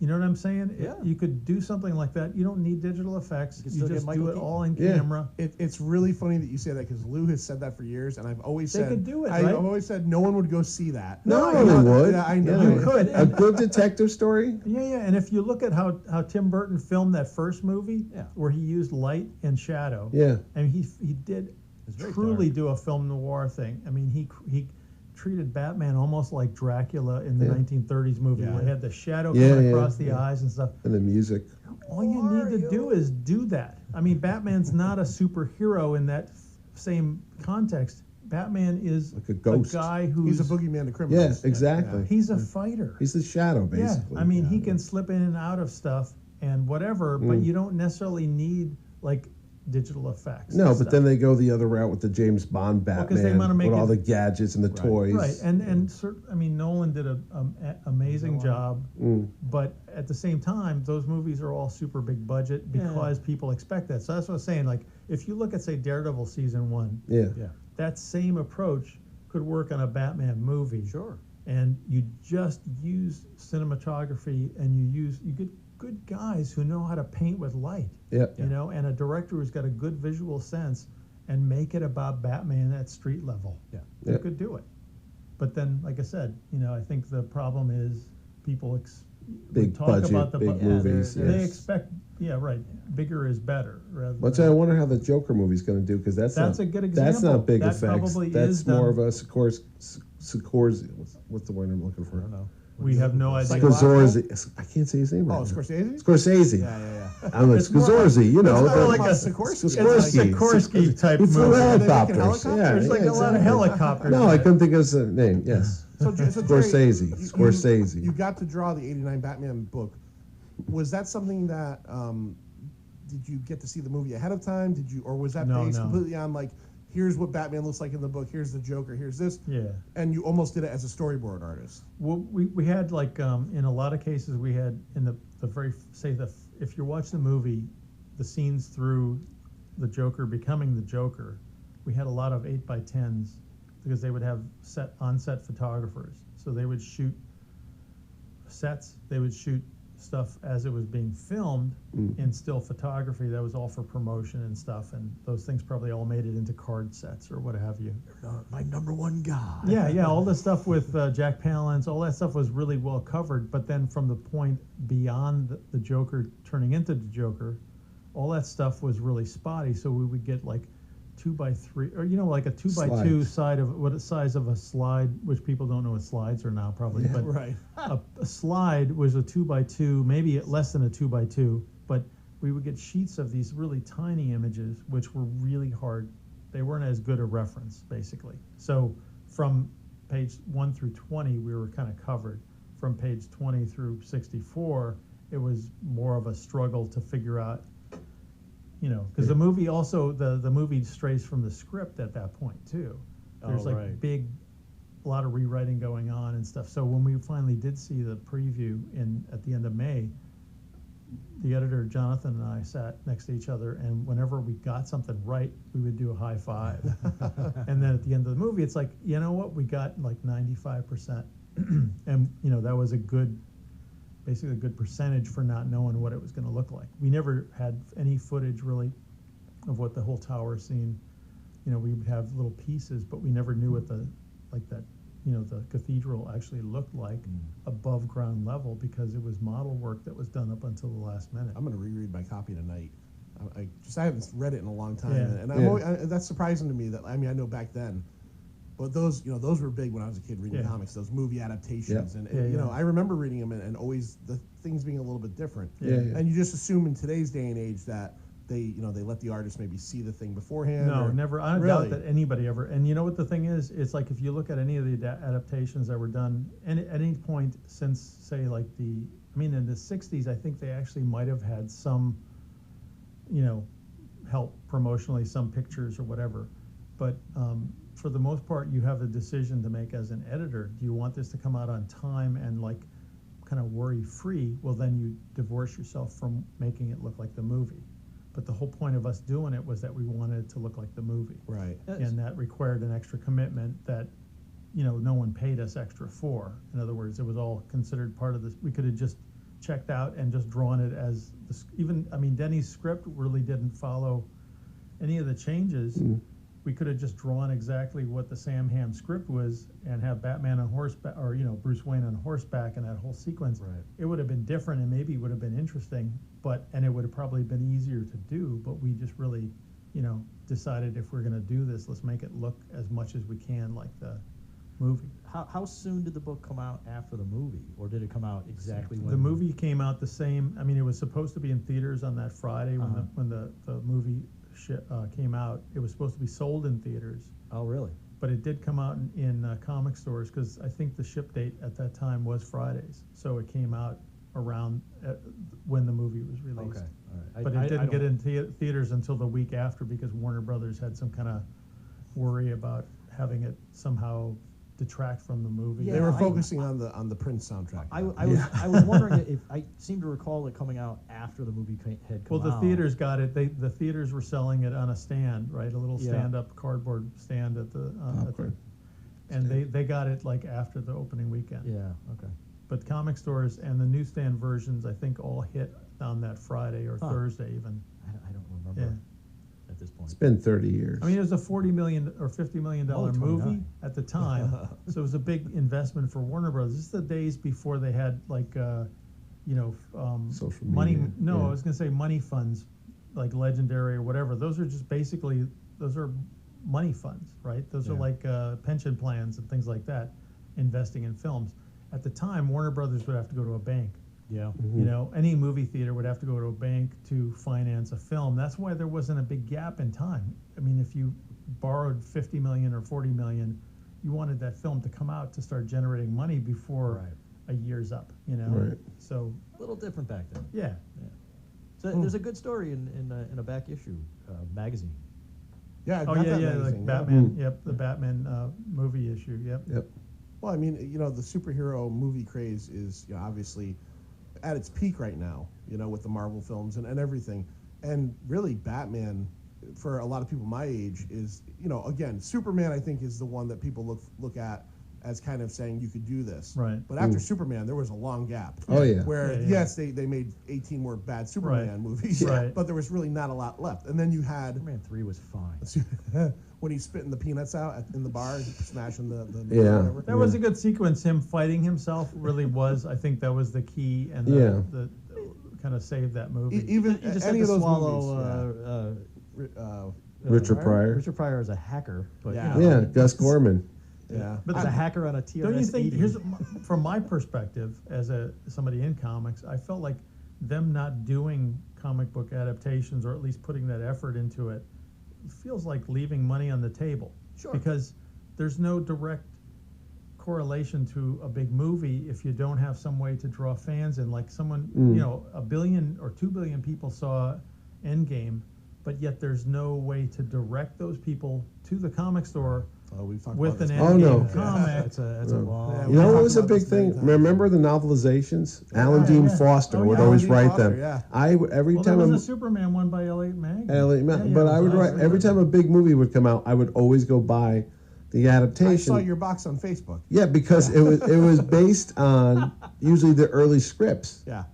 You know what I'm saying? Yeah. You could do something like that. You don't need digital effects. You can You still get just Michael do it Keaton. all in Yeah. camera. It's really funny that you say that because Lou has said that for years, and I've always They said could do it, I've right? always said no one would go see that. No, I they know- would. Yeah, I know. Yeah. You could. A good detective story. Yeah, and if you look at how Tim Burton filmed that first movie, Yeah. where he used light and shadow, Yeah, and he did It's very truly dark. do a film noir thing. I mean, he treated Batman almost like Dracula in the Yeah. 1930s movie, Yeah. where he had the shadow Yeah, coming yeah, across the yeah. eyes and stuff. and the music. All you need to do is do that. I mean, Batman's not a superhero in that same context. Batman is Like a ghost. guy who's He's a boogeyman to criminals. Yeah, exactly. He's a fighter. He's the shadow, basically. Yeah, I mean, he can slip in and out of stuff and whatever, but you don't necessarily need like digital effects. No, and but stuff. then they go the other route with the James Bond 'cause they Batman wanna make with all it- the gadgets and the toys. right, and I mean, Nolan did a amazing job, but at the same time, those movies are all super big budget because people expect that. So that's what I was saying. Like, if you look at say Daredevil season 1, Yeah. Yeah. that same approach could work on a Batman movie. Sure. And you just use cinematography, and you get good guys who know how to paint with light. Yeah. You know, and a director who's got a good visual sense, and make it about Batman at street level. Yeah. You Yeah. could do it. But then, like I said, you know, I think the problem is people we Big talk budget, about the big bu- movies. They yes. expect, bigger is better. Rather Which than, I wonder how the Joker movie's going to do, because that's That's not, a good That's example. not big That effects. probably That's is more done- of a Sikorsky. What's the word I'm looking for? I don't know. we have no idea. Sikorsky. I can't say his name right Oh, now. Scorsese? Scorsese. Yeah. I'm like It's more Scorsese, you know. It's more but- like a Sikorsky. It's a Sikorsky. Sikorsky type He flew movie. helicopters. helicopters? Yeah, There's like yeah, a lot of exactly. helicopters. No, in I it. couldn't think of his name. Yes. So Jerry, Scorsese. you- Scorsese. You got to draw the '89 Batman book. Was that something that did you get to see the movie ahead of time? Did you, or was that No, based no. completely on like, here's what Batman looks like in the book, here's the Joker, here's this, Yeah. and you almost did it as a storyboard artist? Well, we had like in a lot of cases we had in the very if you watch the movie, the scenes through the Joker becoming the Joker, we had a lot of 8x10s because they would have on-set photographers, so they would shoot sets, they would shoot stuff as it was being filmed in still photography. That was all for promotion and stuff, and those things probably all made it into card sets or what have you. My number one guy. Yeah, all the stuff with Jack Palance, all that stuff was really well covered. But then from the point beyond the Joker turning into the Joker, all that stuff was really spotty. So we would get like 2x3, or like a 2x2 Slides. side of what size of a slide, which people don't know what slides are now probably. But Right. a slide was a 2x2, maybe less than a 2x2, but we would get sheets of these really tiny images, which were really hard. They weren't as good a reference, basically. So from page 1 through 20, we were kind of covered. From page 20 through 64, it was more of a struggle to figure out, because the movie also, the movie strays from the script at that point, too. There's Oh, like right. a lot of rewriting going on and stuff. So when we finally did see the preview at the end of May, the editor Jonathan and I sat next to each other, and whenever we got something right, we would do a high five. And then at the end of the movie, it's like, you know what, we got like 95%, and you know that was basically a good percentage for not knowing what it was going to look like. We never had any footage really of what the whole tower scene. You know, we would have little pieces, but we never knew what the cathedral actually looked like above ground level, because it was model work that was done up until the last minute. I'm going to reread my copy tonight. I haven't read it in a long time, Yeah. and that's surprising to me. That I know back then, but those were big when I was a kid reading comics. Those movie adaptations, and I remember reading them and always the things being a little bit different. And you just assume in today's day and age that they let the artist maybe see the thing beforehand. No, never. I doubt that anybody ever. And you know what the thing is? It's like if you look at any of the adaptations that were done, and at any point since, say, like in the '60s, I think they actually might have had some, help promotionally, some pictures or whatever. But for the most part, you have a decision to make as an editor. Do you want this to come out on time and like kind of worry-free? Well, then you divorce yourself from making it look like the movie. But the whole point of us doing it was that we wanted it to look like the movie. Right. And that required an extra commitment that, no one paid us extra for. In other words, it was all considered part of this. We could have just checked out and just drawn it as, Denny's script really didn't follow any of the changes. We could have just drawn exactly what the Sam Hamm script was and have Batman on horseback, or, Bruce Wayne on horseback and that whole sequence. Right. It would have been different and maybe would have been interesting, and it would have probably been easier to do, but we just really, decided if we're going to do this, let's make it look as much as we can like the movie. How soon did the book come out after the movie, or did it come out exactly when? The movie came out the same. It was supposed to be in theaters on that Friday when the movie came out. It was supposed to be sold in theaters. Oh, really? But it did come out in comic stores, because I think the ship date at that time was Fridays. So it came out around when the movie was released. Okay, all right. But it didn't get in theaters until the week after, because Warner Brothers had some kind of worry about having it somehow detract from the movie. They were focusing on the Prince soundtrack. I was wondering if I seem to recall it coming out after the movie had come out. Well, the theaters got it. The theaters were selling it on a stand, right? A little stand-up cardboard stand at the and they got it like after the opening weekend. Yeah. Okay. But comic stores and the newsstand versions, I think, all hit on that Friday or Thursday even. I don't remember at this point. It's been 30 years. It was a $40 million or $50 million movie 29. at the time, so it was a big investment for Warner Brothers. This is the days before they had like, Social money. media, No, yeah. I was going to say money funds, like Legendary or whatever. Those are just basically money funds, right? Those are like pension plans and things like that, investing in films. At the time, Warner Brothers would have to go to a bank. Yeah. Any movie theater would have to go to a bank to finance a film. That's why there wasn't a big gap in time. If you borrowed $50 million or $40 million, you wanted that film to come out to start generating money before a year's up. Right. So A little different back then. yeah. So there's a good story in a back issue magazine. Yeah. I've Oh got that yeah, magazine, like Batman. Yep, the Batman movie issue. Yep. Well, the superhero movie craze is obviously at its peak right now, with the Marvel films and everything. And really, Batman, for a lot of people my age, is, again, Superman, I think, is the one that people look at as kind of saying you could do this. Right. But after Superman, there was a long gap. Oh, yeah. Where, yes, they made 18 more bad Superman movies, but there was really not a lot left. And then you had... Superman 3 was fine. when he's spitting the peanuts out in the bar, smashing the Yeah. That was a good sequence. Him fighting himself really was. I think that was the key, and the kind of saved that movie. Even You just any had of to those swallow movies. Richard Pryor. Richard Pryor is a hacker, but Yeah, Gus Gorman. Yeah. but a hacker on a TRS-80. Don't you think? From my perspective, as somebody in comics, I felt like them not doing comic book adaptations, or at least putting that effort into it, feels like leaving money on the table. Sure. Because there's no direct correlation to a big movie if you don't have some way to draw fans in. Like someone, 1 billion or 2 billion people saw Endgame, but yet there's no way to direct those people to the comic store We've talked with about an this. Oh, no. endgame comic. That's a long. Yeah, You know what talked was a about big this many thing? times. Remember the novelizations? Alan Dean yeah. Foster Oh, would yeah. always Alan Dean write Foster, them. yeah. Every Well, there time was a Superman one by Elliot Mag. but Yeah, I would nice. write every time a big movie would come out. I would always go buy the adaptation. I saw your box on Facebook. Yeah, because it was based on usually the early scripts. Yeah.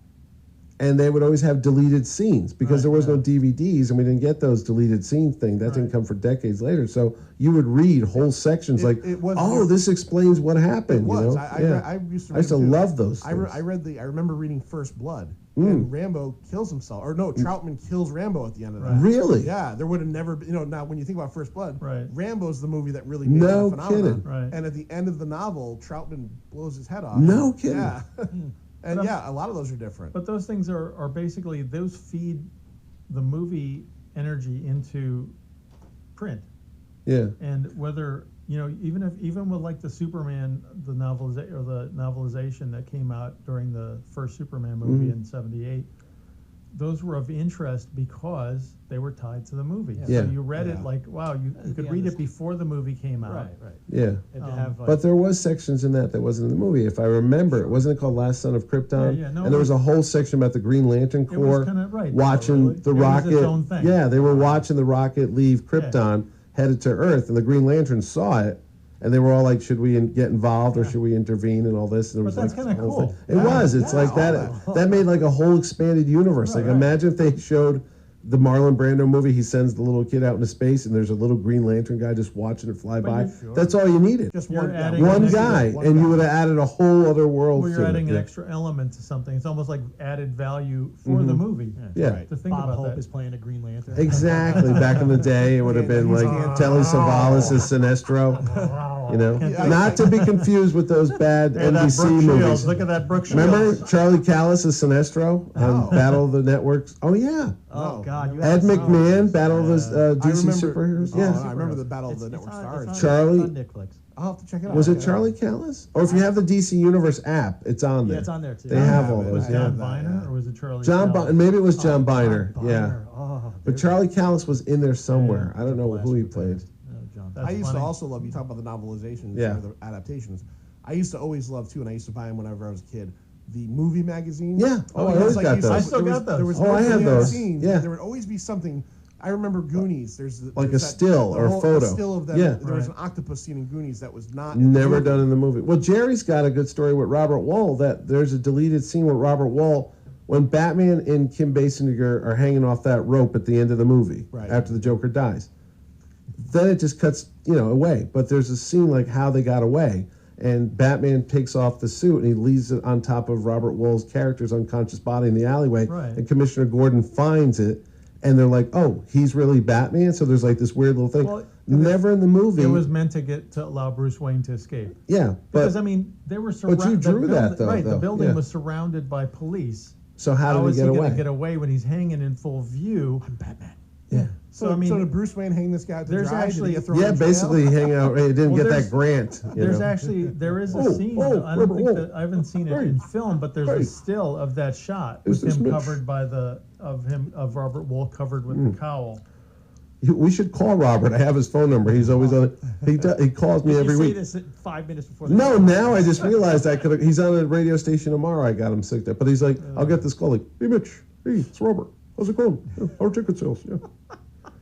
And they would always have deleted scenes because Right, there was no yeah. DVDs and we didn't get those deleted scene thing. That didn't Right. come for decades later. So you would read whole sections it was- this explains what happened. It was. You know? I used to. I used to read them, too. love those. I Things. remember reading First Blood, and Rambo kills himself, or no, Troutman kills Rambo at the end of that. Really? Yeah, there would have never been. Now when you think about First Blood, Right. Rambo's the movie that really made No that phenomenon. kidding. Right. And at the end of the novel, Troutman blows his head off. No kidding. Yeah. And But yeah, a lot of those are different. But those things are basically, those feed the movie energy into print. Yeah. And whether, even with like the Superman, the novelization that came out during the first Superman movie in '78, those were of interest because they were tied to the movie. Yeah. So you read Yeah. it like, wow, you could Yeah, read this- it before the movie came out. Right, right. Yeah. And to have, like, But there was sections in that wasn't in the movie. If I remember, it wasn't it called Last Son of Krypton? Yeah, no, and there was a whole section about the Green Lantern It was Corps kinda right. watching Really? the It was rocket. its own thing. Yeah, they were watching the rocket leave Krypton, headed to Earth, and the Green Lantern saw it. And they were all like, "Should we get involved or should we intervene?" And all this. And there was But that's like kinda this whole cool. thing. It was. It's like that made like a whole expanded universe. Like Right. imagine if they showed the Marlon Brando movie. He sends the little kid out into space, and there's a little Green Lantern guy just watching it fly But by. you're- That's all you needed. Just You're one, adding One an extra- guy, one and guy. you would have added a whole other world. Well, you're to adding it. an Yeah. extra element to something. It's almost like added value for the movie. Yeah. Right. To think Bob about Hope that. is playing a Green Lantern. Exactly. Back in the day, it would have been like Telly Savalas as Sinestro. You know, not to be confused with those bad Hey, that NBC Brooke movies. Shields. Look at that Brooke Shields. Remember Charlie Callis as Sinestro on Battle of the Networks? Oh yeah. Oh, No. God. You Ed have to- McMahon, Battle of the I DC remember. superheroes. Oh, Yeah. I remember the Battle of the It's Network on- Stars. it's on- Charlie- it's on Netflix. I'll have to check it out. Was it Yeah. Charlie Callis? Or if you have the DC Universe app, it's on there. Yeah, it's on there, too. They I have have all it. those. Was I Yeah. John that, Biner yeah. or was it Charlie? John Callis? Maybe it was John John Biner. Yeah. Biner. Oh, But there's Charlie Callis was in there somewhere. Yeah, I don't know blast who he from the played. past. John. That's I used funny. to also love. You talk about the novelizations, Yeah. or the adaptations. I used to always love too, and I used to buy them whenever I was a kid. The movie magazine. Yeah. Oh, I it was always like got you said, those. I still there got was- those. There was Oh, I no had deleted those. scenes, Yeah. There would always be something. I remember Goonies. Like a that- still the or a whole- photo. A still of them. Yeah. There was Right. an octopus scene in Goonies that was not in the Never movie. done in the movie. Well, Jerry's got a good story with Robert Wall that there's a deleted scene with Robert Wall when Batman and Kim Basinger are hanging off that rope at the end of the movie Right. after the Joker dies. Then it just cuts, away. But there's a scene like how they got away. And Batman takes off the suit and he leaves it on top of Robert Wall's character's unconscious body in the alleyway. Right. And Commissioner Gordon finds it. And they're like, oh, he's really Batman? So there's like this weird little thing. Well, Never in the movie. It was meant to allow Bruce Wayne to escape. Yeah. Because But I mean, they were you surrounded. drew that, though, right? The though. building Yeah. was surrounded by police. so how did is he get he away? gonna get away when he's hanging in full view? I'm Batman. Yeah. So I mean, so did Bruce Wayne hang this guy out to there's dry? Did he actually- get thrown Yeah, in jail? basically hang out. He didn't Well, get there's- that grant. There's know. actually there is a Oh, scene. oh, I don't Robert think Wall. that I haven't seen it Hey. in film, but there's Hey. a still of that shot Is with this him Mitch? covered by of Robert Wall covered with the cowl. We should call Robert. I have his phone number. He's always on. He calls me Did every you say week. this 5 minutes before the No, show? now I just realized I could. He's on a radio station tomorrow. I got him sick there, but he's like, I'll get this call. Like, hey Mitch, hey, it's Robert. How's it going? Yeah, how are ticket sales? Yeah.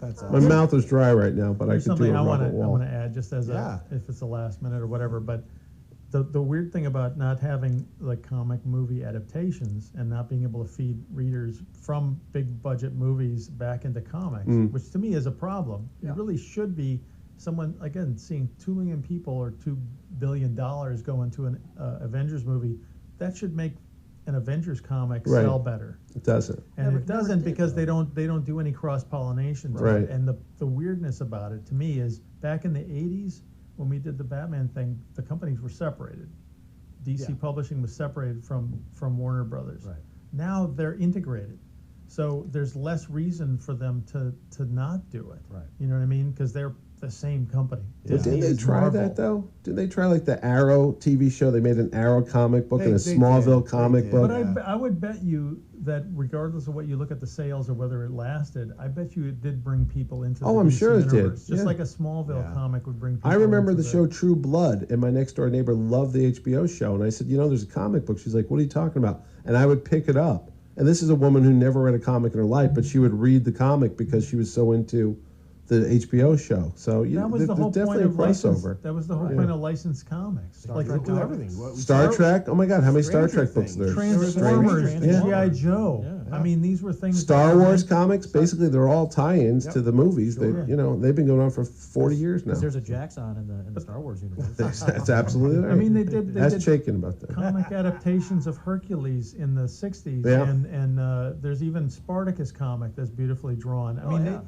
That's My awesome. mouth is dry right now, but There's I could do something a I Robert Wall. want to add just as Yeah. if it's the last minute or whatever. But the weird thing about not having like comic movie adaptations and not being able to feed readers from big budget movies back into comics, which to me is a problem. Yeah. It really should be someone again seeing 2 million people or $2 billion go into an Avengers movie. That should make an Avengers comic Right. sell better. It doesn't. And Never- it doesn't never did, because though. they don't do any cross pollination to Right. it. And the weirdness about it to me is back in the 80s when we did the Batman thing, the companies were separated. DC Yeah. Publishing was separated from Warner Brothers. Right. Now they're integrated, so there's less reason for them to not do it. Right. You know what I mean? Because the same company. But didn't Disney they is try Marvel. that though? Didn't they try like the Arrow TV show? They made an Arrow comic book and a They Smallville did. comic They book. did. But I would bet you that regardless of what you look at the sales or whether it lasted, I bet you it did bring people into Oh, the I'm DC sure it did, universe. Just yeah. like a Smallville Yeah. comic would bring people I remember into the show True Blood, and my next door neighbor loved the HBO show. And I said, there's a comic book. She's like, what are you talking about? And I would pick it up. And this is a woman who never read a comic in her life, but she would read the comic because she was so into the HBO show. So That was there's the whole point definitely a of licensed. crossover. That was the whole point of licensed comics. Star Trek did everything. Star Trek. Oh my God, how many Star Stranger Trek books are there? Things. Transformers, Stranger Things. G.I. Joe. Yeah. I mean, these were things. Star that were Wars meant- comics, basically, they're all tie-ins Yep. to the movies. They, Sure. they've been going on for 40 years now. Because there's a Jaxon in the Star Wars universe. That's absolutely right. I mean, they did Ask Chaikin about that. comic adaptations of Hercules in the 60s, Yeah. and there's even Spartacus comic that's beautifully drawn. I mean, yeah.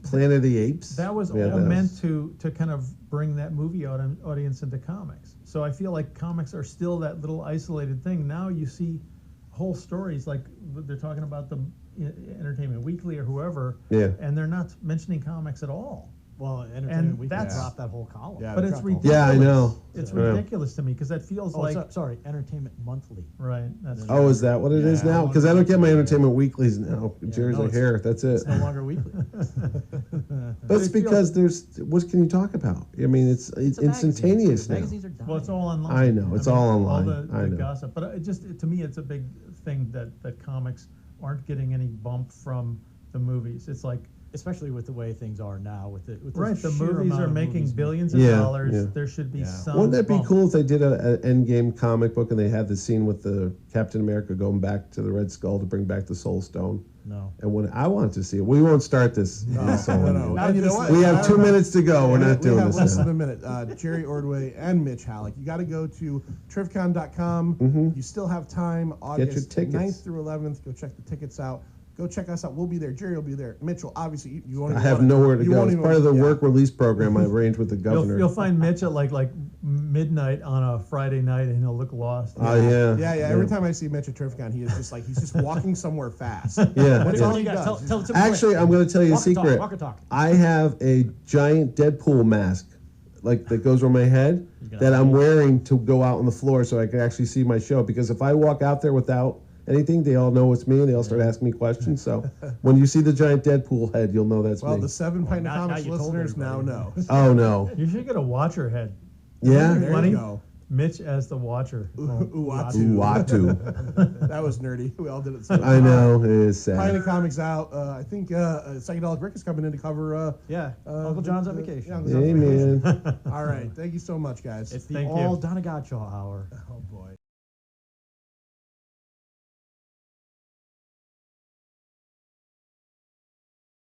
Planet of the Apes. that was Yeah, all that meant was- to kind of bring that movie audience into comics. So I feel like comics are still that little isolated thing. Now you see whole stories like they're talking about the Entertainment Weekly or whoever, Yeah. and they're not mentioning comics at all. Well, Entertainment Weekly that's- dropped that whole column. Yeah. But it's dropped ridiculous. Yeah, I know. It's Yeah. ridiculous to me because that feels Oh, like sorry, Entertainment Monthly. right. That's Oh, is that what it is Yeah. now? Because I don't get my Entertainment Weeklies now. Jerry's no, like, it's- here, that's it. It's no longer weekly. That's it feels- because what can you talk about? I mean, it's It's a magazine. instantaneous now. Magazines are dying. well, it's all online. I know, it's all online. All I the know. gossip, but to me, it's a big thing that comics aren't getting any bump from the movies. It's like Especially with the way things are now. With the right, the sheer movies amount are of making movies billions of Yeah, dollars. yeah. There should be Yeah. some. Wouldn't that be bump. cool if they did an Endgame comic book and they had the scene with the Captain America going back to the Red Skull to bring back the Soul Stone? No. And when I want to see it, we won't start this. No. Not And you know this what? We have 2 minutes to go. We're not we doing have this less now. than a minute. Jerry Ordway and Mitch Hallock. You got to go to Terrificon.com. Mhm. You still have time. August tickets. 9th through 11th. Go check the tickets out. Go check us out. We'll be there. Jerry will be there. Mitchell, obviously, you won't I even have wanna- nowhere to you go. won't It's even- part of the yeah. work release program I arranged with the You'll, governor. you'll find Mitch at like midnight on a Friday night, and he'll look lost. Oh, yeah. Yeah. Every time I see Mitch at Terrificon, he is just like he's just walking somewhere fast. Yeah. That's yeah. all Tell he you guys, does. tell it to me Actually, quick. I'm going to tell you a Walk and talk, secret. walk and talk. I have a giant Deadpool mask, like that goes over my head, that I'm wearing to go out on the floor so I can actually see my show. Because if I walk out there without anything, they all know it's me and they all start asking me questions. So when you see the giant Deadpool head, you'll know that's Well, me. the 7 Pint of now Comics you told listeners now everybody. know. Oh no! You should get a watcher head. Yeah, There Funny. you go. Mitch as the watcher. Uatu. Uatu. That was nerdy. We all did it. the same I time. know it is Pint sad. of Comics out. I think Psychedelic Rick is coming in to cover. Yeah, Uncle John's on vacation. Yeah, Uncle John's on Amen. vacation. All right. Thank you so much, guys. It's the Thank you. all Donna Godshaw hour. Oh boy.